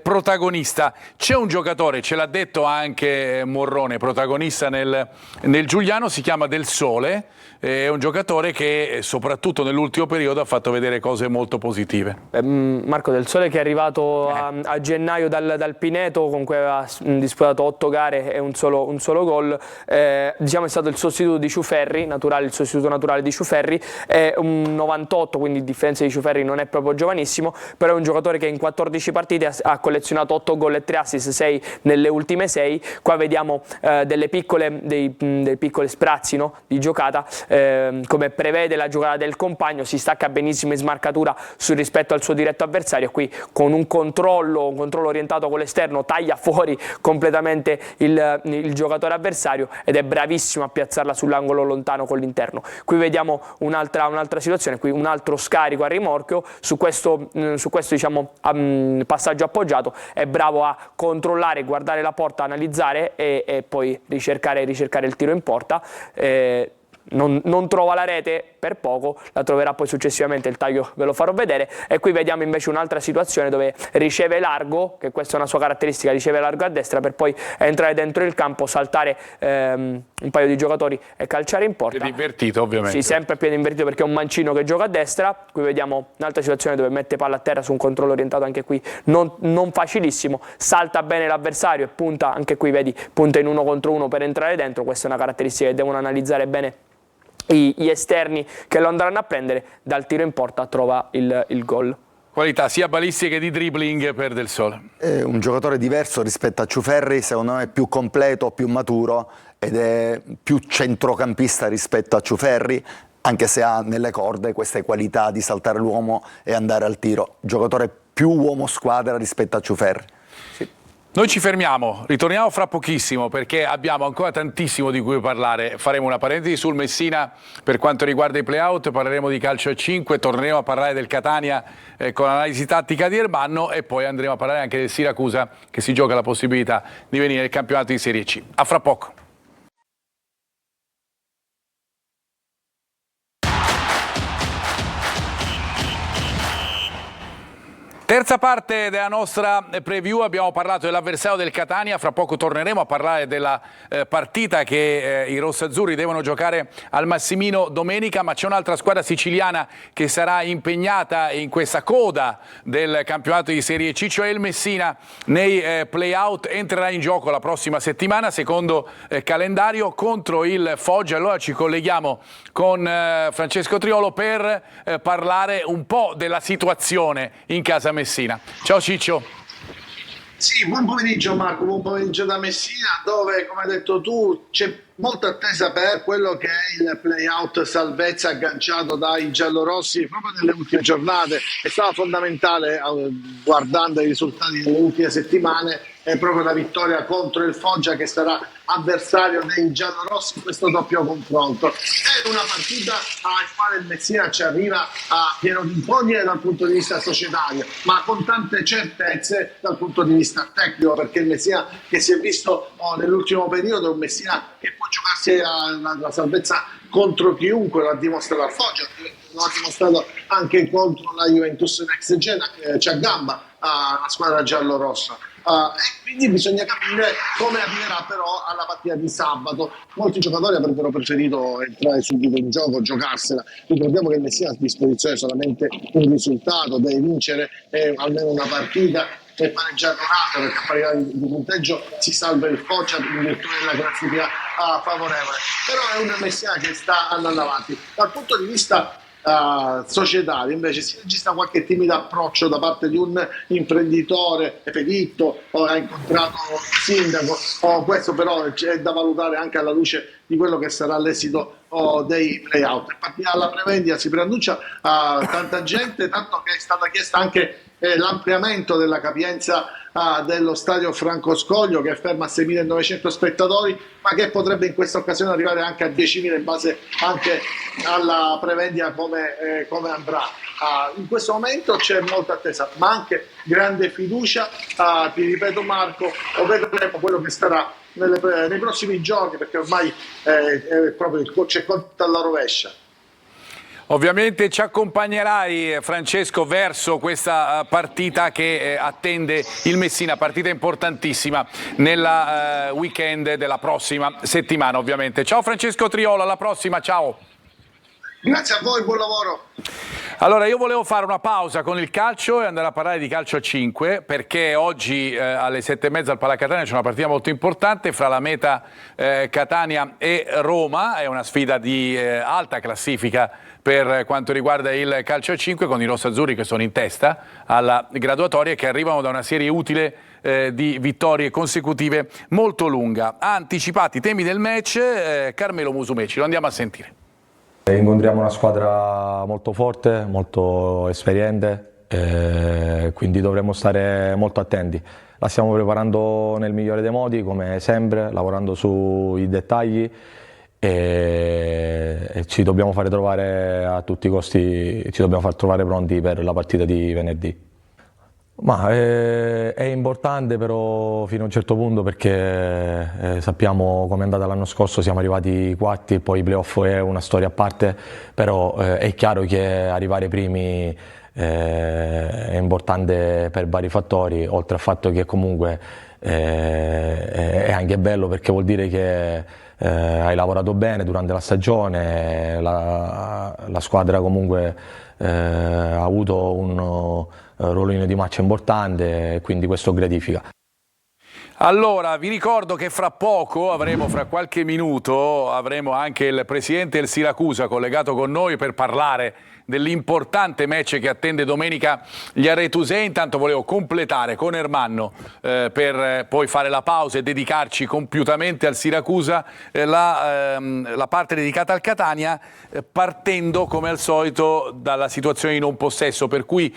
protagonista. C'è un giocatore, ce l'ha detto anche Morrone, protagonista nel Giuliano, si chiama Del Sole, è un giocatore che soprattutto nell'ultimo periodo ha fatto vedere cose molto positive. Marco Del Sole, che è arrivato a gennaio dal Pineto, con cui aveva disputato 8 gare e un solo gol, diciamo è stato il sostituto di Ciuferri, il sostituto naturale di Ciuferri, è un 98, quindi a differenza di Ciuferri non è proprio giovanissimo, però è un giocatore che in 14 partite ha collezionato 8 gol e 3 assist, 6 nelle ultime 6. Qua vediamo dei piccoli sprazzi, no, di giocata, come prevede la giocata del compagno, si stacca benissimo in smarcatura rispetto al suo diretto avversario. Qui con un controllo orientato con l'esterno taglia fuori completamente il giocatore avversario ed è bravissimo a piazzarla sull'angolo lontano con l'interno. Qui vediamo un'altra situazione, qui un altro scarico a rimorchio, su questo diciamo, passaggio appoggiato è bravo a controllare, guardare la porta, analizzare e poi ricercare il tiro in porta. Non trova la rete per poco, la troverà poi successivamente, il taglio ve lo farò vedere. E qui vediamo invece un'altra situazione dove riceve largo, che questa è una sua caratteristica, riceve largo a destra per poi entrare dentro il campo, saltare un paio di giocatori e calciare in porta. Piede invertito, ovviamente. Sì, sempre piede invertito perché è un mancino che gioca a destra. Qui vediamo un'altra situazione dove mette palla a terra su un controllo orientato anche qui non facilissimo, salta bene l'avversario e punta, anche qui vedi, punta in 1 contro 1 per entrare dentro. Questa è una caratteristica che devono analizzare bene gli esterni che lo andranno a prendere. Dal tiro in porta trova il gol. Qualità sia balistiche che di dribbling per Del Sole. È un giocatore diverso rispetto a Ciuferri, secondo me è più completo, più maturo ed è più centrocampista rispetto a Ciuferri, anche se ha nelle corde queste qualità di saltare l'uomo e andare al tiro. Giocatore più uomo squadra rispetto a Ciuferri. Sì. Noi ci fermiamo, ritorniamo fra pochissimo perché abbiamo ancora tantissimo di cui parlare. Faremo una parentesi sul Messina per quanto riguarda i play-out, parleremo di calcio a 5, torneremo a parlare del Catania con l'analisi tattica di Ermanno e poi andremo a parlare anche del Siracusa che si gioca la possibilità di venire nel campionato di Serie C. A fra poco. Terza parte della nostra preview, abbiamo parlato dell'avversario del Catania, fra poco torneremo a parlare della partita che i rossazzurri devono giocare al Massimino domenica, ma c'è un'altra squadra siciliana che sarà impegnata in questa coda del campionato di Serie C, cioè il Messina nei play-out, entrerà in gioco la prossima settimana, secondo calendario, contro il Foggia. Allora ci colleghiamo con Francesco Triolo per parlare un po' della situazione in casa Messina. Ciao Ciccio. Sì, buon pomeriggio Marco, buon pomeriggio da Messina, dove come hai detto tu c'è molta attesa per quello che è il play-out salvezza agganciato dai giallorossi proprio nelle ultime giornate. È stata fondamentale, guardando i risultati delle ultime settimane, è proprio la vittoria contro il Foggia che sarà avversario dei giallorossi in questo doppio confronto. È una partita alla quale il Messina ci arriva a pieno di incognite dal punto di vista societario, ma con tante certezze dal punto di vista tecnico, perché il Messina che si è visto nell'ultimo periodo è un Messina che può giocarsi la salvezza contro chiunque, lo ha dimostrato al Foggia, lo ha dimostrato anche contro la Juventus Next Gen, che c'ha gamba la squadra giallorossa. E quindi bisogna capire come arriverà però alla partita di sabato. Molti giocatori avrebbero preferito entrare subito in gioco, giocarsela. Ricordiamo che il Messina ha a disposizione solamente un risultato, deve vincere almeno una partita e pareggiare un'altra, perché a parità di punteggio si salva il Foggia in virtù della classifica favorevole. Però è un Messina che sta andando avanti. Dal punto di vista societario invece si registra qualche timido approccio da parte di un imprenditore Peditto, ha incontrato il sindaco, questo però è da valutare anche alla luce di quello che sarà l'esito dei play-out. Alla prevendita si preannuncia tanta gente, tanto che è stata chiesta anche l'ampliamento della capienza dello stadio Franco Scoglio, che è ferma a 6.900 spettatori, ma che potrebbe in questa occasione arrivare anche a 10.000 in base anche alla prevendita come andrà. In questo momento c'è molta attesa, ma anche grande fiducia. Ti ripeto Marco, vedremo quello che sarà nei prossimi giorni, perché ormai c'è conto alla rovescia. Ovviamente ci accompagnerai, Francesco, verso questa partita che attende il Messina, partita importantissima nella weekend della prossima settimana, ovviamente. Ciao Francesco Triolo, alla prossima, ciao. Grazie a voi, buon lavoro. Allora, io volevo fare una pausa con il calcio e andare a parlare di calcio a 5, perché oggi alle 7:30 al Palacatania c'è una partita molto importante fra la Meta Catania e Roma. È una sfida di alta classifica per quanto riguarda il calcio a 5, con i rossazzurri che sono in testa alla graduatoria e che arrivano da una serie utile di vittorie consecutive molto lunga. Ha anticipato i temi del match Carmelo Musumeci, lo andiamo a sentire. Incontriamo una squadra molto forte, molto esperiente, quindi dovremo stare molto attenti. La stiamo preparando nel migliore dei modi, come sempre, lavorando sui dettagli e ci dobbiamo fare trovare a tutti i costi, ci dobbiamo far trovare pronti per la partita di venerdì. Ma è importante però fino a un certo punto, perché sappiamo come è andata l'anno scorso, siamo arrivati quarti, poi i playoff è una storia a parte, però è chiaro che arrivare primi è importante per vari fattori, oltre al fatto che comunque è anche bello perché vuol dire che hai lavorato bene durante la stagione, la squadra comunque ha avuto un ruolino di match importante, quindi questo gratifica. Allora, vi ricordo che fra poco fra qualche minuto, avremo anche il presidente del Siracusa collegato con noi per parlare dell'importante match che attende domenica gli aretusei. Intanto volevo completare con Ermanno per poi fare la pausa e dedicarci compiutamente al Siracusa la parte dedicata al Catania, partendo come al solito dalla situazione di non possesso, per cui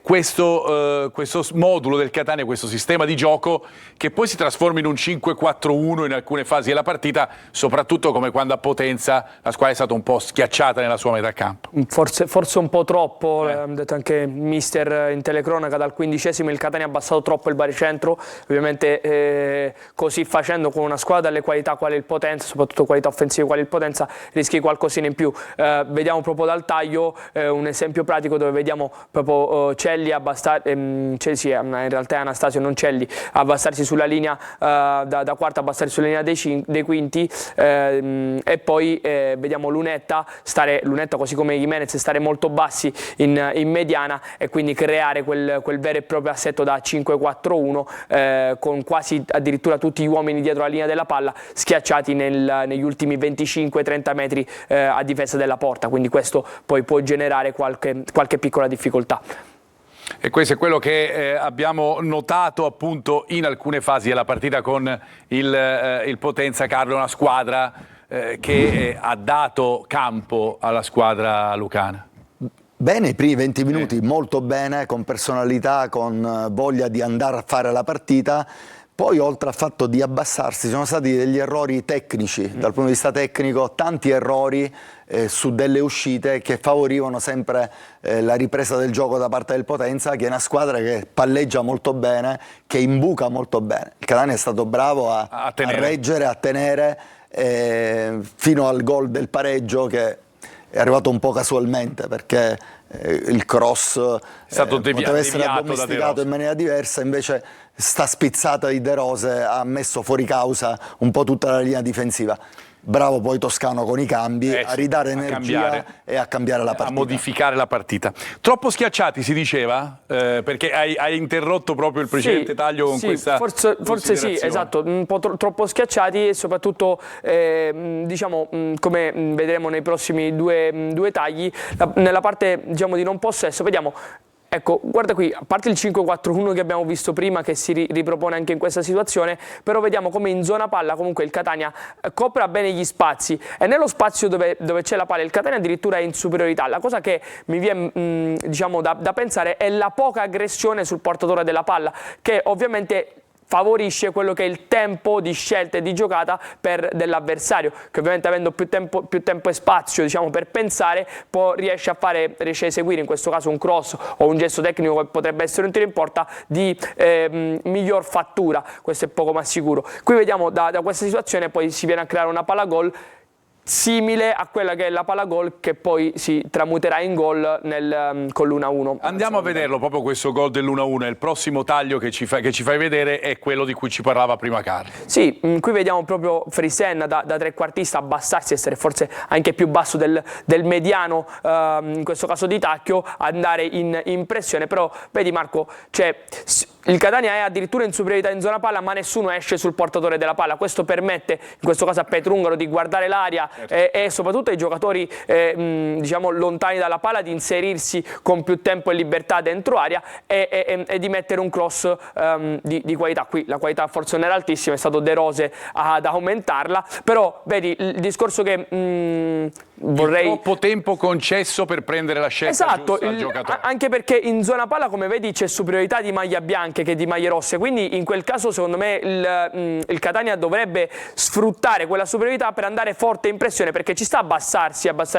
questo modulo del Catania, questo sistema di gioco che poi si trasforma in un 5-4-1 in alcune fasi della partita, soprattutto come quando a Potenza la squadra è stata un po' schiacciata nella sua metà campo. Forse un po' troppo, ha detto anche mister in telecronaca, dal 15° il Catania ha abbassato troppo il baricentro, ovviamente così facendo con una squadra dalle qualità quale il Potenza, soprattutto qualità offensive quale il Potenza, rischi qualcosina in più. Vediamo proprio dal taglio un esempio pratico dove vediamo proprio Celli in realtà è Anastasio, non Celli, abbassarsi sulla linea da quarta, abbassarsi sulla linea dei quinti, e poi vediamo Lunetta così come Jimenez stare molto bassi in mediana e quindi creare quel vero e proprio assetto da 5-4-1 con quasi addirittura tutti gli uomini dietro la linea della palla schiacciati negli ultimi 25-30 metri a difesa della porta, quindi questo poi può generare qualche piccola difficoltà. E questo è quello che abbiamo notato appunto in alcune fasi della partita con il Potenza, Carlo, una squadra che ha dato campo alla squadra lucana. Bene, i primi 20 minuti molto bene, con personalità, con voglia di andare a fare la partita. Poi oltre al fatto di abbassarsi ci sono stati degli errori tecnici, dal punto di vista tecnico, tanti errori su delle uscite che favorivano sempre la ripresa del gioco da parte del Potenza, che è una squadra che palleggia molto bene, che imbuca molto bene. Il Catania è stato bravo a reggere, a tenere fino al gol del pareggio, che è arrivato un po' casualmente perché il cross poteva essere addomesticato in maniera diversa, invece sta spizzata di De Rose ha messo fuori causa un po' tutta la linea difensiva. Bravo poi Toscano con i cambi, a ridare energia e a cambiare la partita. A modificare la partita. Troppo schiacciati si diceva? Perché hai interrotto proprio il precedente taglio con questa forse sì, esatto, un po' troppo schiacciati e soprattutto diciamo come vedremo nei prossimi due tagli, nella parte diciamo di non possesso, vediamo. Ecco, guarda qui, a parte il 5-4-1 che abbiamo visto prima, che si ripropone anche in questa situazione, però vediamo come in zona palla comunque il Catania copra bene gli spazi, e nello spazio dove c'è la palla il Catania addirittura è in superiorità. La cosa che mi viene diciamo da pensare è la poca aggressione sul portatore della palla, che ovviamente favorisce quello che è il tempo di scelta e di giocata dell'avversario, che ovviamente avendo più tempo e spazio diciamo per pensare riesce a eseguire in questo caso un cross o un gesto tecnico che potrebbe essere un tiro in porta di miglior fattura. Questo è poco ma sicuro. Qui vediamo da questa situazione poi si viene a creare una palla gol simile a quella che è la palla gol che poi si tramuterà in gol con l'1-1. Andiamo a vederlo proprio questo gol dell'1-1, il prossimo taglio che ci fai vedere è quello di cui ci parlava prima Carlo. Sì, qui vediamo proprio Frisen da trequartista abbassarsi, essere forse anche più basso del mediano, in questo caso di Tacchio, andare in pressione, però vedi Marco, cioè il Catania è addirittura in superiorità in zona palla, ma nessuno esce sul portatore della palla. Questo permette in questo caso a Petrungaro di guardare l'aria e soprattutto ai giocatori diciamo lontani dalla palla di inserirsi con più tempo e libertà dentro area e di mettere un cross di qualità. Qui la qualità forse non era altissima, è stato De Rose ad aumentarla, però vedi il discorso che vorrei... Troppo tempo concesso per prendere la scelta giusta al giocatore. Anche perché in zona palla, come vedi, c'è superiorità di maglia bianche che di maglie rosse, quindi in quel caso secondo me il Catania dovrebbe sfruttare quella superiorità per andare forte in pressione, perché ci sta a abbassare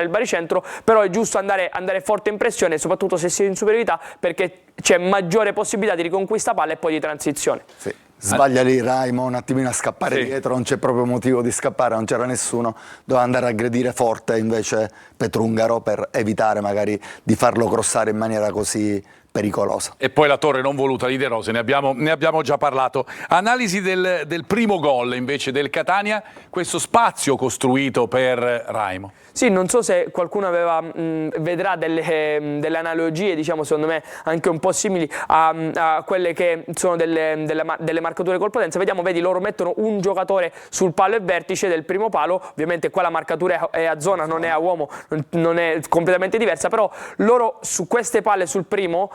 il baricentro, però è giusto andare forte in pressione, soprattutto se si è in superiorità, perché c'è maggiore possibilità di riconquista palla e poi di transizione. Sì. Sbaglia lì Raimo un attimino a scappare dietro, non c'è proprio motivo di scappare, non c'era nessuno, doveva andare a aggredire forte invece Petrungaro per evitare magari di farlo crossare in maniera così pericolosa. E poi la torre non voluta di De Rose, ne abbiamo già parlato. Analisi del primo gol invece del Catania, questo spazio costruito per Raimo. Sì, non so se qualcuno vedrà delle analogie, diciamo, secondo me anche un po' simili a quelle che sono delle marcature col potenza. Vedi, loro mettono un giocatore sul palo e vertice del primo palo, ovviamente qua la marcatura è a zona, non è a uomo, non è completamente diversa, però loro su queste palle sul primo,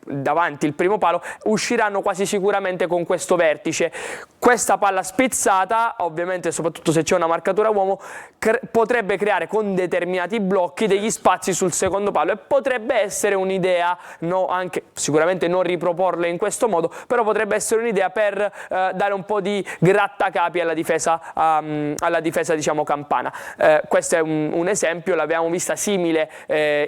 davanti il primo palo, usciranno quasi sicuramente con questo vertice. Questa palla spizzata, ovviamente soprattutto se c'è una marcatura a uomo, potrebbe creare con determinati blocchi degli spazi sul secondo palo, e potrebbe essere un'idea, anche sicuramente non riproporle in questo modo, però potrebbe essere un'idea per dare un po' di grattacapi alla difesa diciamo campana. Questo è un esempio, l'abbiamo vista simile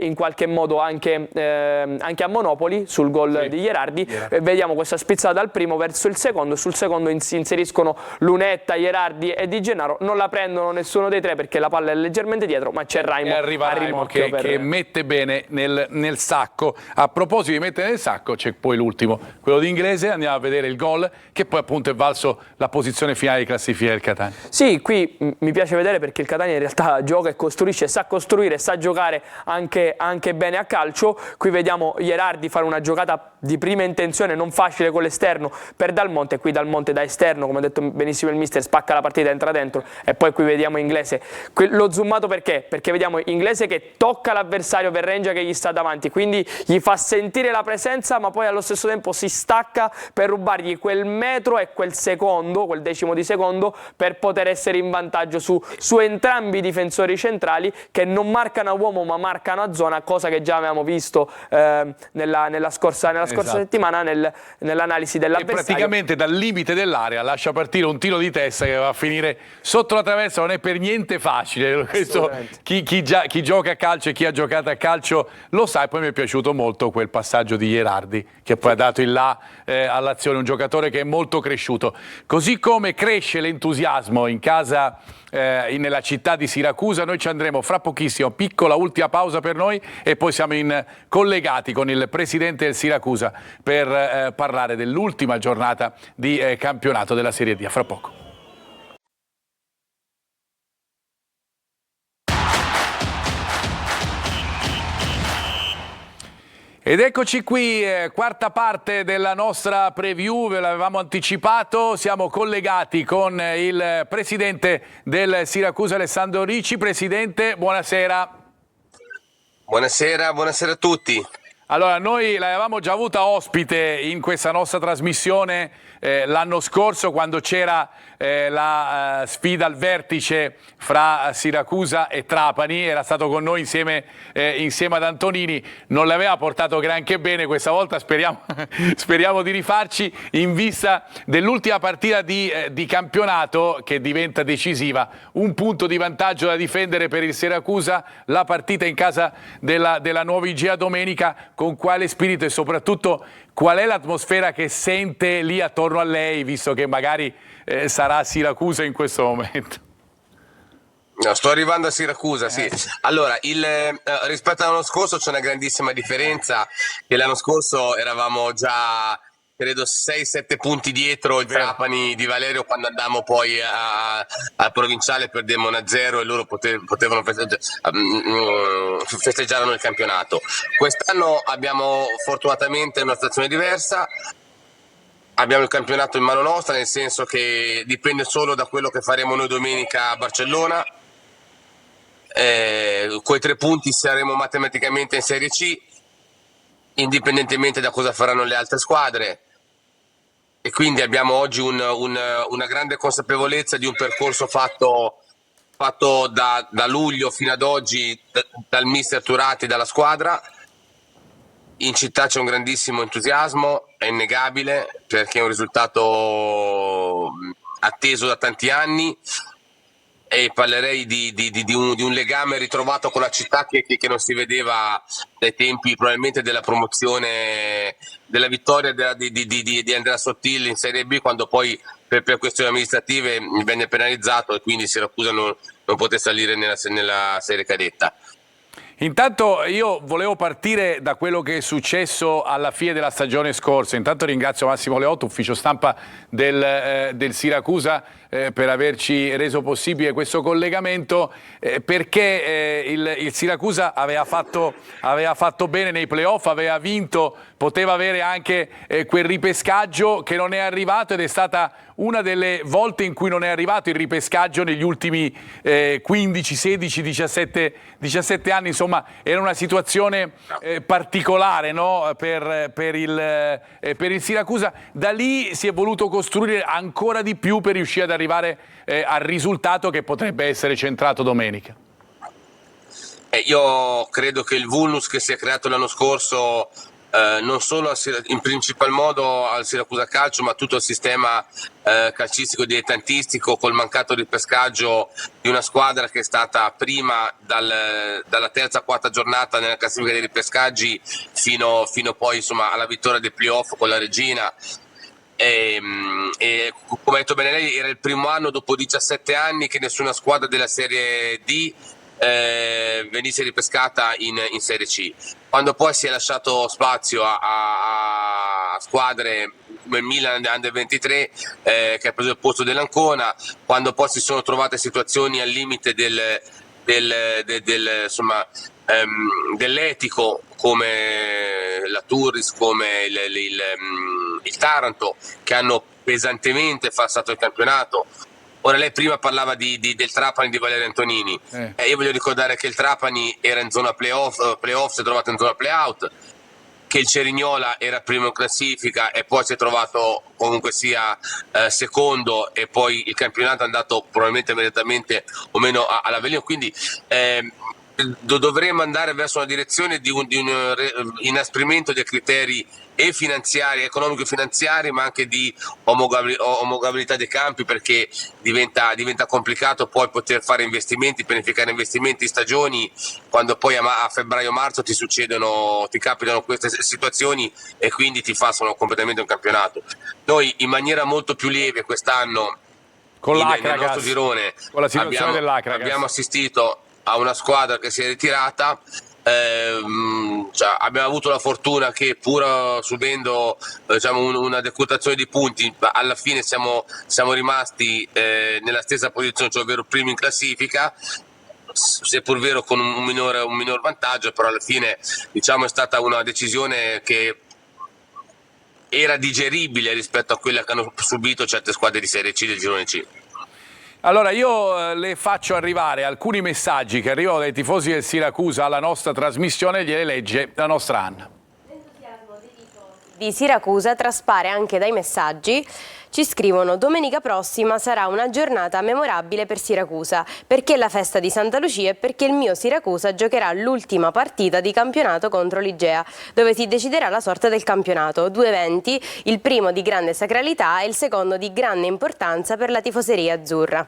in qualche modo anche a Monopoli sul gol di Gherardi. Vediamo questa spizzata dal primo verso il secondo, sul secondo si inseriscono Lunetta, Gherardi e Di Gennaro, non la prendono nessuno dei tre perché la palla è leggermente dietro, ma c'è Raimo, Raimo che mette bene nel sacco. A proposito di mettere nel sacco, c'è poi l'ultimo, quello di Inglese. Andiamo a vedere il gol, che poi appunto è valso la posizione finale di classifica del Catania. Sì, qui mi piace vedere perché il Catania in realtà gioca e costruisce, sa costruire, sa giocare anche bene a calcio. Qui vediamo Gherardi fare una giocata di prima intenzione non facile con l'esterno per Dal Monte. Qui Dal Monte da esterno, come ha detto benissimo il mister, spacca la partita, entra dentro. E poi qui vediamo Inglese, l'ho zoomato perché vediamo Inglese che tocca l'avversario per Rengia che gli sta davanti, quindi gli fa sentire la presenza, ma poi allo stesso tempo si stacca per rubargli quel metro e quel secondo, quel decimo di secondo, per poter essere in vantaggio su entrambi i difensori centrali che non marcano a uomo ma marcano a zona, cosa che già avevamo visto nella scorsa settimana nell'analisi dell'avversario. E praticamente dal limite dell'area lascia partire un tiro di testa che va a finire sotto la traversa. Non è per niente facile questo. Chi gioca a calcio e chi ha giocato a calcio lo sa. E poi mi è piaciuto molto quel passaggio di Gherardi che poi ha dato il là all'azione, un giocatore che è molto cresciuto, così come cresce l'entusiasmo in casa nella città di Siracusa. Noi ci andremo fra pochissimo, piccola ultima pausa per noi, e poi siamo collegati con il presidente del Siracusa per parlare dell'ultima giornata di campionato della Serie D. A fra poco. Ed eccoci qui, quarta parte della nostra preview, ve l'avevamo anticipato, siamo collegati con il presidente del Siracusa, Alessandro Ricci. Presidente, buonasera. Buonasera a tutti. Allora, noi l'avevamo già avuta ospite in questa nostra trasmissione l'anno scorso, quando c'era la sfida al vertice fra Siracusa e Trapani. Era stato con noi insieme ad Antonini, non le aveva portato granché bene. Questa volta speriamo di rifarci in vista dell'ultima partita di campionato che diventa decisiva. Un punto di vantaggio da difendere per il Siracusa, la partita in casa della Nuova Igea domenica. Con quale spirito e soprattutto qual è l'atmosfera che sente lì attorno a lei, visto che magari sarà a Siracusa in questo momento? No, sto arrivando a Siracusa, sì. Allora, rispetto all'anno scorso c'è una grandissima differenza, che l'anno scorso eravamo già, credo, 6-7 punti dietro il Trapani di Valerio, quando andammo poi al provinciale, perdemmo 1-0 e loro potevano festeggiarono il campionato. Quest'anno abbiamo fortunatamente una situazione diversa, abbiamo il campionato in mano nostra, nel senso che dipende solo da quello che faremo noi domenica a Barcellona. Coi 3 punti saremo matematicamente in Serie C, indipendentemente da cosa faranno le altre squadre. E quindi abbiamo oggi una grande consapevolezza di un percorso fatto da luglio fino ad oggi dal mister Turati, dalla squadra. In città c'è un grandissimo entusiasmo, è innegabile, perché è un risultato atteso da tanti anni, e parlerei di un legame ritrovato con la città che non si vedeva dai tempi probabilmente della promozione, della vittoria di Andrea Sottilli in Serie B, quando poi per questioni amministrative venne penalizzato e quindi Siracusa non poté salire nella serie cadetta. Intanto io volevo partire da quello che è successo alla fine della stagione scorsa. Intanto ringrazio Massimo Leotto, ufficio stampa del Siracusa, per averci reso possibile questo collegamento, perché il Siracusa aveva fatto bene nei playoff, aveva vinto, poteva avere anche quel ripescaggio che non è arrivato, ed è stata una delle volte in cui non è arrivato il ripescaggio negli ultimi 15, 16, 17 anni. Insomma, era una situazione particolare, no? per il Siracusa. Da lì si è voluto costruire ancora di più per riuscire ad arrivare al risultato che potrebbe essere centrato domenica. Io credo che il vulnus che si è creato l'anno scorso, non solo in principal modo al Siracusa Calcio, ma tutto il sistema calcistico dilettantistico, col mancato ripescaggio di una squadra che è stata prima dalla terza quarta giornata nella classifica dei ripescaggi fino poi, insomma, alla vittoria dei playoff con la Regina. E come ha detto bene lei, era il primo anno dopo 17 anni che nessuna squadra della Serie D venisse ripescata in Serie C. Quando poi si è lasciato spazio a squadre come il Milan Under 23 che ha preso il posto dell'Ancona, quando poi si sono trovate situazioni al limite dell'etico, come la Turris, come il Taranto, che hanno pesantemente falsato il campionato. Ora, lei prima parlava del Trapani di Valerio Antonini. Io voglio ricordare che il Trapani era in zona playoff, si è trovato in zona playout, che il Cerignola era primo in classifica e poi si è trovato comunque sia secondo, e poi il campionato è andato probabilmente immediatamente o meno all'Avellino. Quindi dovremmo andare verso una direzione di un inasprimento dei criteri e finanziari, economico-finanziari, ma anche di omologabilità dei campi, perché diventa complicato poi poter fare investimenti, pianificare investimenti in stagioni, quando poi a febbraio-marzo ti capitano queste situazioni e quindi ti falsano completamente un campionato. Noi in maniera molto più lieve quest'anno nel nostro girone con la situazione dell'Acragas abbiamo assistito a una squadra che si è ritirata. Abbiamo avuto la fortuna che, pur subendo una decurtazione di punti, alla fine siamo rimasti nella stessa posizione, cioè ovvero primi in classifica, seppur vero con un minor vantaggio, però alla fine è stata una decisione che era digeribile rispetto a quella che hanno subito certe squadre di Serie C del girone C. Allora io le faccio arrivare alcuni messaggi che arrivano dai tifosi del Siracusa alla nostra trasmissione, gliele legge la nostra Anna. L'entusiasmo dei tifosi di Siracusa traspare anche dai messaggi. Ci scrivono: domenica prossima sarà una giornata memorabile per Siracusa, perché è la festa di Santa Lucia e perché il mio Siracusa giocherà l'ultima partita di campionato contro l'Igea, dove si deciderà la sorte del campionato. 2 eventi, il primo di grande sacralità e il secondo di grande importanza per la tifoseria azzurra.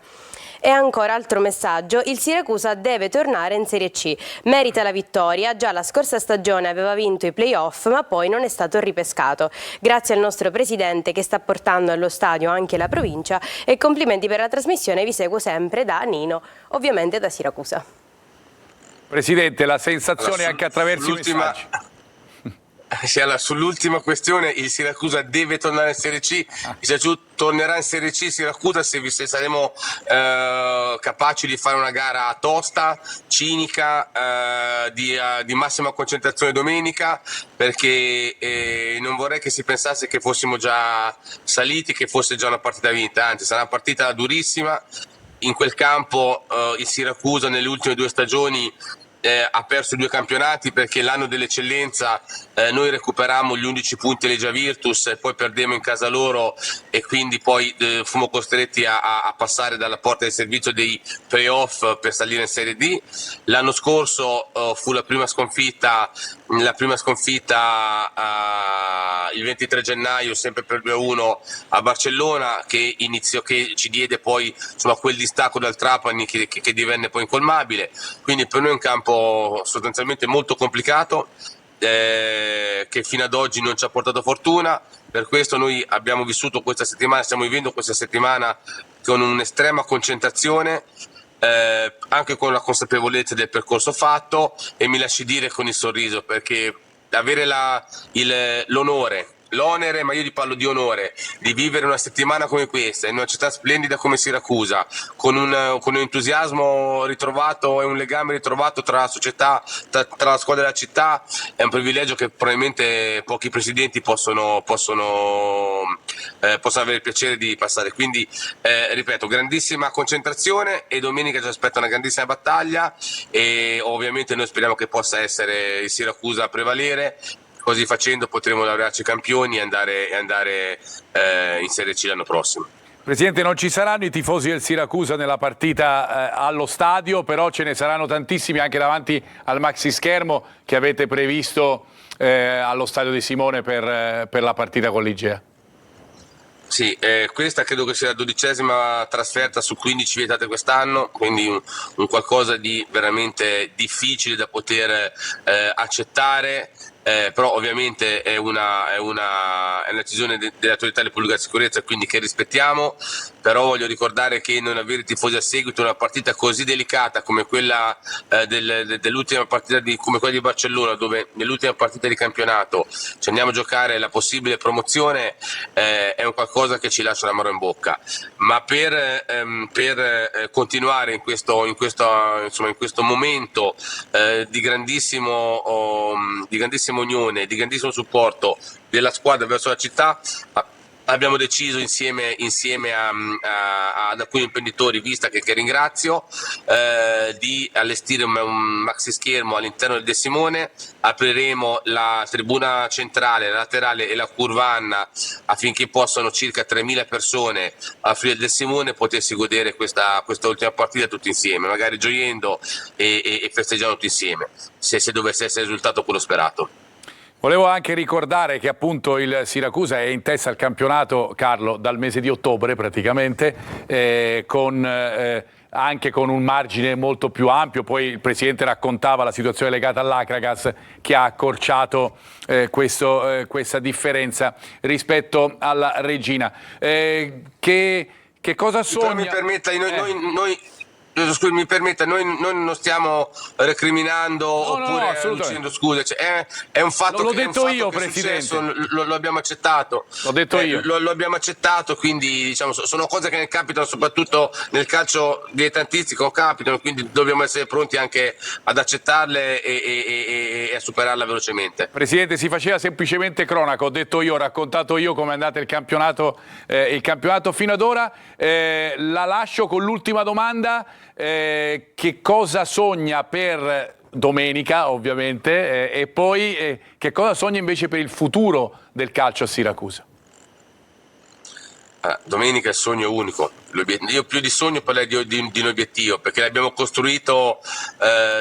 E ancora altro messaggio: il Siracusa deve tornare in Serie C, merita la vittoria, già la scorsa stagione aveva vinto i playoff ma poi non è stato ripescato. Grazie al nostro presidente che sta portando allo stadio anche la provincia, e complimenti per la trasmissione, vi seguo sempre da Nino, ovviamente da Siracusa. Presidente, la sensazione anche attraverso i messaggi. Sull'ultima questione, il Siracusa deve tornare in Serie C. Il Siracusa tornerà in Serie C Siracusa se saremo capaci di fare una gara tosta, cinica, di massima concentrazione domenica, perché non vorrei che si pensasse che fossimo già saliti, che fosse già una partita vinta, anzi sarà una partita durissima. In quel campo il Siracusa nelle ultime 2 stagioni ha perso 2 campionati, perché l'anno dell'eccellenza noi recuperammo gli 11 punti Legia Virtus e poi perdemmo in casa loro, e quindi poi fummo costretti a passare dalla porta del servizio dei playoff per salire in Serie D. L'anno scorso fu la prima sconfitta il 23 gennaio, sempre per 2-1 a Barcellona, che ci diede poi quel distacco dal Trapani che divenne poi incolmabile. Quindi per noi è un campo sostanzialmente molto complicato, che fino ad oggi non ci ha portato fortuna. Per questo noi stiamo vivendo questa settimana con un'estrema concentrazione, anche con la consapevolezza del percorso fatto, e mi lasci dire con il sorriso, perché avere l'onere, ma io ti parlo di onore, di vivere una settimana come questa in una città splendida come Siracusa, con un entusiasmo ritrovato e un legame ritrovato tra la società, tra la squadra e la città, è un privilegio che probabilmente pochi presidenti possono avere il piacere di passare. Quindi ripeto, grandissima concentrazione, e domenica ci aspetta una grandissima battaglia, e ovviamente noi speriamo che possa essere il Siracusa a prevalere. Così facendo potremo laurearci campioni e andare in Serie C l'anno prossimo. Presidente, non ci saranno i tifosi del Siracusa nella partita allo stadio, però ce ne saranno tantissimi anche davanti al maxi schermo che avete previsto allo stadio di Simone per la partita con l'Igea. Sì, questa credo che sia la 12ª trasferta su 15 vietate quest'anno, quindi un qualcosa di veramente difficile da poter accettare. Però ovviamente è una decisione delle autorità di pubblica sicurezza, quindi che rispettiamo. Però voglio ricordare che non avere tifosi a seguito in una partita così delicata come quella dell'ultima partita come quella di Barcellona, dove nell'ultima partita di campionato ci andiamo a giocare la possibile promozione, è un qualcosa che ci lascia l'amaro in bocca. Ma per continuare in questo momento di grandissima unione, di grandissimo supporto della squadra verso la città, abbiamo deciso insieme ad alcuni imprenditori, vista che ringrazio, di allestire un maxi schermo all'interno del De Simone. Apriremo la tribuna centrale, la laterale e la curva Anna, affinché possano circa 3.000 persone a Friuli del Simone potersi godere questa ultima partita tutti insieme, magari gioiendo e festeggiando tutti insieme, se dovesse essere il risultato quello sperato. Volevo anche ricordare che appunto il Siracusa è in testa al campionato, Carlo, dal mese di ottobre praticamente, anche con un margine molto più ampio. Poi il Presidente raccontava la situazione legata all'Acragas che ha accorciato questa differenza rispetto alla Regina. Che cosa sogna? Mi permetta, Scusi, mi permetta, noi non stiamo recriminando oppure dicendo scuse, è un fatto l'ho che detto è io, Presidente. Presidente. Lo abbiamo accettato. L'ho detto io. Lo abbiamo accettato, quindi diciamo sono cose che ne capitano soprattutto nel calcio dilettantistico, capitano, quindi dobbiamo essere pronti anche ad accettarle e a superarla velocemente. Presidente, si faceva semplicemente cronaca, ho detto io, ho raccontato io come è andato il campionato fino ad ora. La lascio con l'ultima domanda. Che cosa sogna per domenica, ovviamente, e poi che cosa sogna invece per il futuro del calcio a Siracusa? Domenica è il sogno unico. Io più di sogno parlerei di un obiettivo, perché l'abbiamo costruito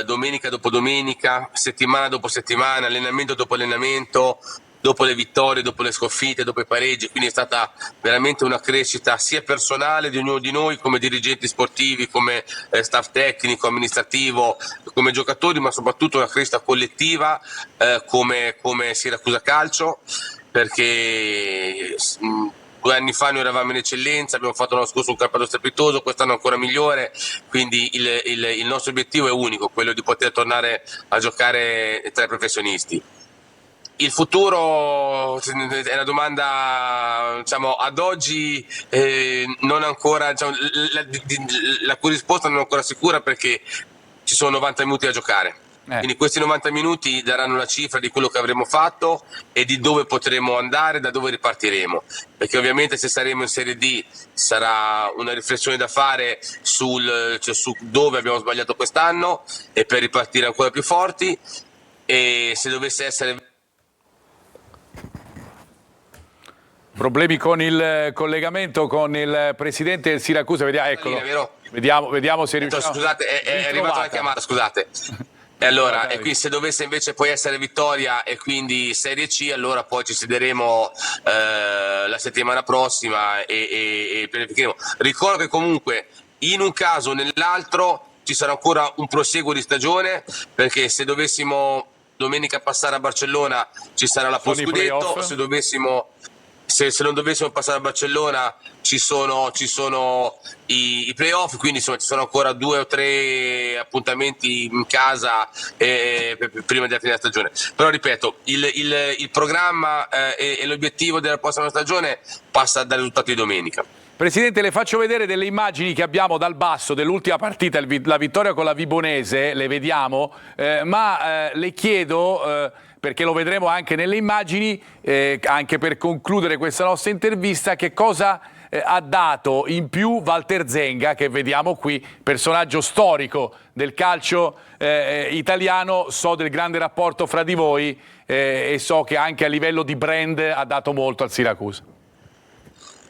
domenica dopo domenica, settimana dopo settimana, allenamento dopo allenamento, dopo le vittorie, dopo le sconfitte, dopo i pareggi. Quindi è stata veramente una crescita sia personale di ognuno di noi come dirigenti sportivi, come staff tecnico, amministrativo, come giocatori, ma soprattutto una crescita collettiva come Siracusa Calcio, perché 2 anni fa noi eravamo in eccellenza, abbiamo fatto l'anno scorso un campionato strepitoso, quest'anno ancora migliore, quindi il nostro obiettivo è unico, quello di poter tornare a giocare tra i professionisti. Il futuro è una domanda, diciamo, ad oggi non ancora, diciamo, la cui risposta non è ancora sicura, perché ci sono 90 minuti da giocare. Quindi questi 90 minuti daranno la cifra di quello che avremo fatto e di dove potremo andare, da dove ripartiremo. Perché ovviamente se saremo in Serie D sarà una riflessione da fare su dove abbiamo sbagliato quest'anno e per ripartire ancora più forti, e se dovesse essere... Problemi con il collegamento con il Presidente del Siracusa, eccolo. Vediamo se riusciamo. Scusate, è arrivata la chiamata, scusate. E allora, e qui se dovesse invece poi essere vittoria e quindi Serie C, allora poi ci siederemo la settimana prossima e pianificheremo. Ricordo che comunque in un caso o nell'altro ci sarà ancora un proseguo di stagione, perché se dovessimo domenica passare a Barcellona ci sarà la post scudetto, se se non dovessimo passare a Barcellona ci sono i playoff, quindi insomma ci sono ancora 2 o 3 appuntamenti in casa prima della fine della stagione. Però ripeto, il programma e l'obiettivo della prossima stagione passa dai risultati di domenica. Presidente, le faccio vedere delle immagini che abbiamo dal basso dell'ultima partita, la vittoria con la Vibonese, le vediamo, ma le chiedo, perché lo vedremo anche nelle immagini, anche per concludere questa nostra intervista, che cosa ha dato in più Walter Zenga, che vediamo qui, personaggio storico del calcio italiano, so del grande rapporto fra di voi e so che anche a livello di brand ha dato molto al Siracusa.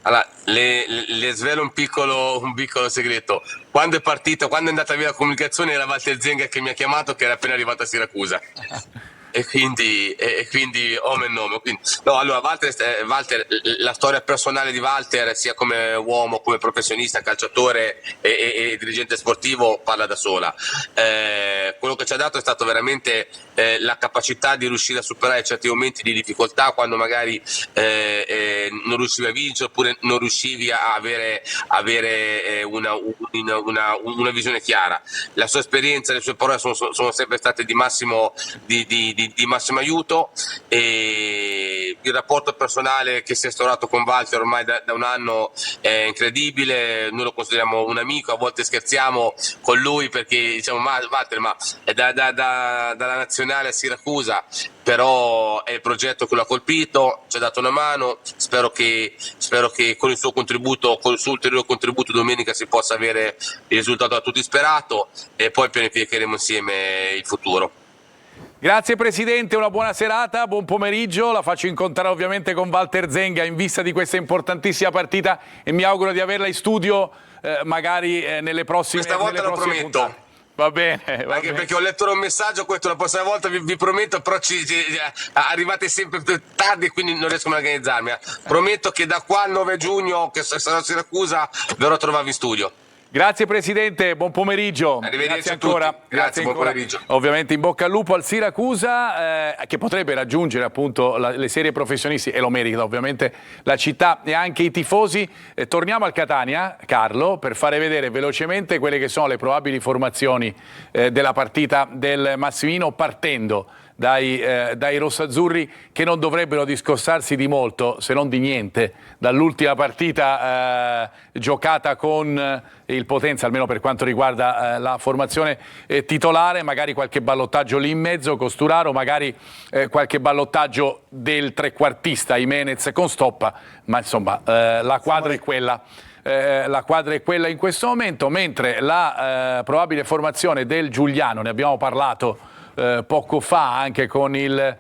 Allora, le svelo un piccolo segreto. Quando è andata via la comunicazione era Walter Zenga che mi ha chiamato, che era appena arrivato a Siracusa. E quindi nome e nome. No, allora Walter, la storia personale di Walter, sia come uomo, come professionista, calciatore e dirigente sportivo, parla da sola. Quello che ci ha dato è stato veramente la capacità di riuscire a superare certi momenti di difficoltà, quando magari non riuscivi a vincere oppure non riuscivi a avere una visione chiara. La sua esperienza, le sue parole sono sempre state di massimo aiuto, e il rapporto personale che si è instaurato con Walter ormai da un anno è incredibile. Noi lo consideriamo un amico, a volte scherziamo con lui perché diciamo Walter, ma è dalla nazionale a Siracusa, però è il progetto che lo ha colpito, ci ha dato una mano. Spero che con il suo contributo, con il suo ulteriore contributo domenica, si possa avere il risultato da tutti sperato, e poi pianificheremo insieme il futuro. Grazie Presidente, una buona serata, buon pomeriggio, la faccio incontrare ovviamente con Walter Zenga in vista di questa importantissima partita e mi auguro di averla in studio magari nelle prossime prometto. puntate. Va bene. Anche perché ho letto un messaggio, questo la prossima volta vi prometto, però arrivate sempre tardi, quindi non riesco a organizzarmi. Prometto che da qua al 9 giugno, che sarò a Siracusa, verrò a trovarvi in studio. Grazie Presidente, buon pomeriggio. Arrivederci Grazie ancora. Grazie, buon pomeriggio. Ovviamente in bocca al lupo al Siracusa, che potrebbe raggiungere appunto le serie professionisti, e lo merita ovviamente la città e anche i tifosi. Torniamo al Catania, Carlo, per fare vedere velocemente quelle che sono le probabili formazioni della partita del Massimino, partendo dai rossazzurri, che non dovrebbero discostarsi di molto, se non di niente, dall'ultima partita giocata con il Potenza, almeno per quanto riguarda la formazione titolare. Magari qualche ballottaggio lì in mezzo, Costuraro, magari qualche ballottaggio del trequartista Jimenez con Stoppa, ma insomma la quadra è quella. La quadra è quella in questo momento, mentre la probabile formazione del Giuliano, ne abbiamo parlato poco fa anche con il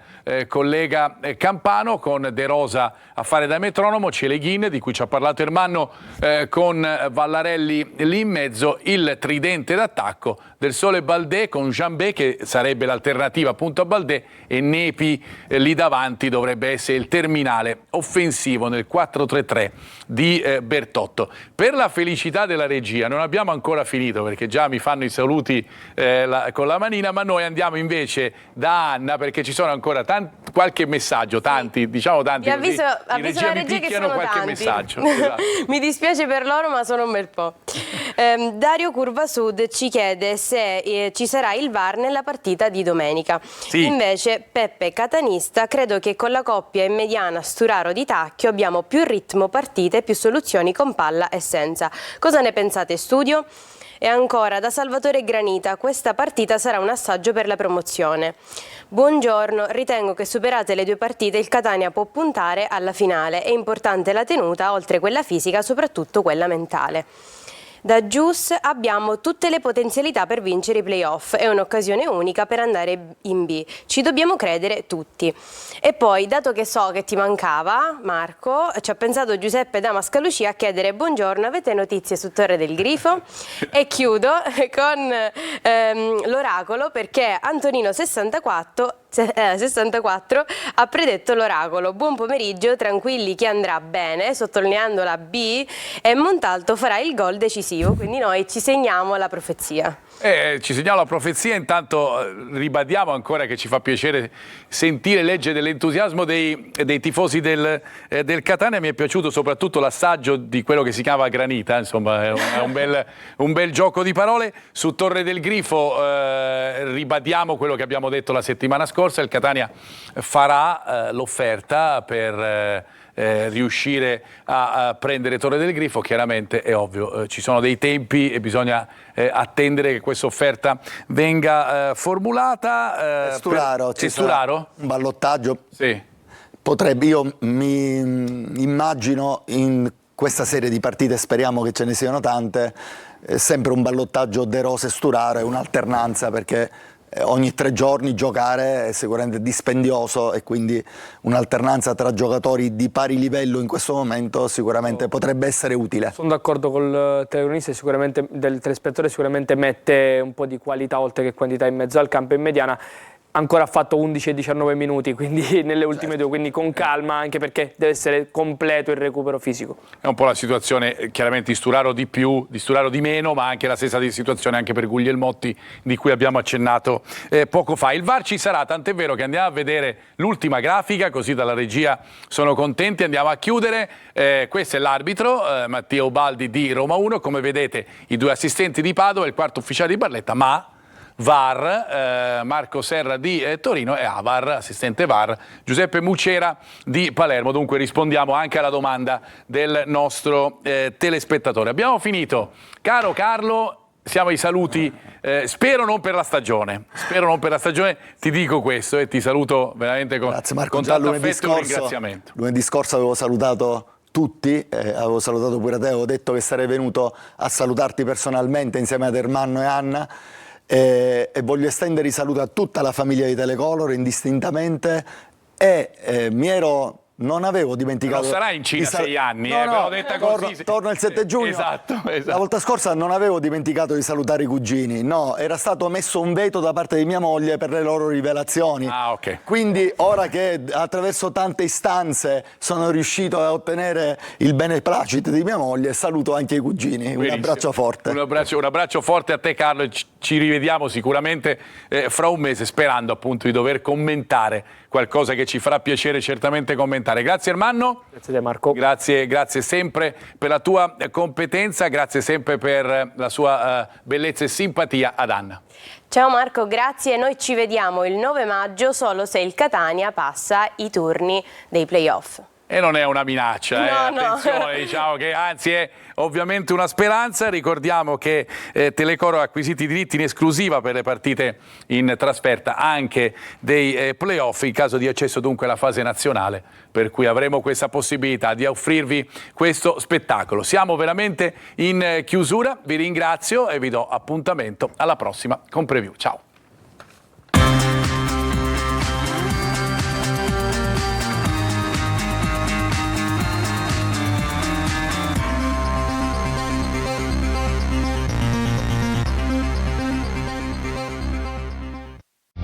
collega Campano, con De Rosa a fare da metronomo, Celeghin, di cui ci ha parlato Ermanno, con Vallarelli lì in mezzo, il tridente d'attacco del Sole Baldé con Jambé, che sarebbe l'alternativa appunto a Baldé, e Nepi lì davanti dovrebbe essere il terminale offensivo nel 4-3-3 di Bertotto. Per la felicità della regia non abbiamo ancora finito, perché già mi fanno i saluti con la manina, ma noi andiamo invece da Anna, perché ci sono ancora qualche messaggio, tanti. Vi avviso la regia mi che picchiano sono qualche tanti. messaggio. Esatto. Mi dispiace per loro, ma sono un bel po'. Dario Curva Sud ci chiede se ci sarà il VAR nella partita di domenica. Sì. Invece Peppe Catanista: credo che con la coppia in mediana Sturaro di Tacchio abbiamo più ritmo partite, più soluzioni con palla e senza. Cosa ne pensate, studio? E ancora da Salvatore Granita: questa partita sarà un assaggio per la promozione. Buongiorno, ritengo che superate le 2 partite il Catania può puntare alla finale. È importante la tenuta, oltre quella fisica, soprattutto quella mentale. Da Gius: abbiamo tutte le potenzialità per vincere i playoff, è un'occasione unica per andare in B, ci dobbiamo credere tutti. E poi, dato che so che ti mancava, Marco, ci ha pensato Giuseppe da Mascalucia a chiedere: buongiorno, avete notizie su Torre del Grifo? E chiudo con l'oracolo, perché Antonino 64 64 ha predetto l'oracolo. Buon pomeriggio, tranquilli che andrà bene, sottolineando la B, e Montalto farà il gol decisivo, quindi noi ci segniamo la profezia. Ci segniamo la profezia, intanto ribadiamo ancora che ci fa piacere sentire, leggere dell'entusiasmo dei tifosi del Catania. Mi è piaciuto soprattutto l'assaggio di quello che si chiama granita, insomma è un bel gioco di parole. Su Torre del Grifo ribadiamo quello che abbiamo detto la settimana scorsa, il Catania farà l'offerta per riuscire a prendere Torre del Grifo. Chiaramente è ovvio, ci sono dei tempi e bisogna attendere che questa offerta venga formulata. Sturaro, ci sarà un ballottaggio. Sì. Io mi immagino in questa serie di partite, speriamo che ce ne siano tante, sempre un ballottaggio De Rossi e Sturaro e un'alternanza, perché ogni 3 giorni giocare è sicuramente dispendioso e quindi un'alternanza tra giocatori di pari livello in questo momento sicuramente potrebbe essere utile. Sono d'accordo col telecronista, sicuramente del telespettatore, sicuramente mette un po' di qualità oltre che quantità in mezzo al campo. In mediana ancora ha fatto 11 e 19 minuti, quindi nelle ultime due, quindi con calma, anche perché deve essere completo il recupero fisico. È un po' la situazione, chiaramente di Sturaro di più, di Sturaro di meno, ma anche la stessa situazione anche per Guglielmotti, di cui abbiamo accennato poco fa. Il VAR ci sarà, tant'è vero che andiamo a vedere l'ultima grafica, così dalla regia sono contenti. Andiamo a chiudere, questo è l'arbitro, Matteo Ubaldi di Roma 1, come vedete i 2 assistenti di Padova, il quarto ufficiale di Barletta, ma VAR, Marco Serra di Torino e AVAR, assistente VAR, Giuseppe Mucera di Palermo. Dunque rispondiamo anche alla domanda del nostro telespettatore. Abbiamo finito. Caro Carlo, siamo ai saluti, spero non per la stagione, ti dico questo e ti saluto veramente con tanto affetto e un ringraziamento. Lunedì scorso avevo salutato tutti, avevo salutato pure te, avevo detto che sarei venuto a salutarti personalmente insieme ad Ermanno e Anna. E voglio estendere i saluti a tutta la famiglia di Telecolor indistintamente non avevo dimenticato. Non sarà in Cina 6 anni, però detta così. Torno il 7 giugno. Esatto. La volta scorsa non avevo dimenticato di salutare i cugini, no, era stato messo un veto da parte di mia moglie per le loro rivelazioni. Ah, ok. Quindi ora che attraverso tante istanze sono riuscito a ottenere il beneplacito di mia moglie, saluto anche i cugini. Benissimo. Un abbraccio forte. Un abbraccio forte a te, Carlo, e ci rivediamo sicuramente fra un mese, sperando appunto di dover commentare qualcosa che ci farà piacere certamente commentare. Grazie Ermanno. Grazie a te Marco. Grazie sempre per la tua competenza, grazie sempre per la sua bellezza e simpatia ad Anna. Ciao Marco, grazie. Noi ci vediamo il 9 maggio solo se il Catania passa i turni dei playoff. E non è una minaccia, no, attenzione, diciamo che anzi è ovviamente una speranza. Ricordiamo che Telecolor ha acquisito i diritti in esclusiva per le partite in trasferta anche dei playoff, in caso di accesso dunque alla fase nazionale, per cui avremo questa possibilità di offrirvi questo spettacolo. Siamo veramente in chiusura, vi ringrazio e vi do appuntamento alla prossima con Preview. Ciao!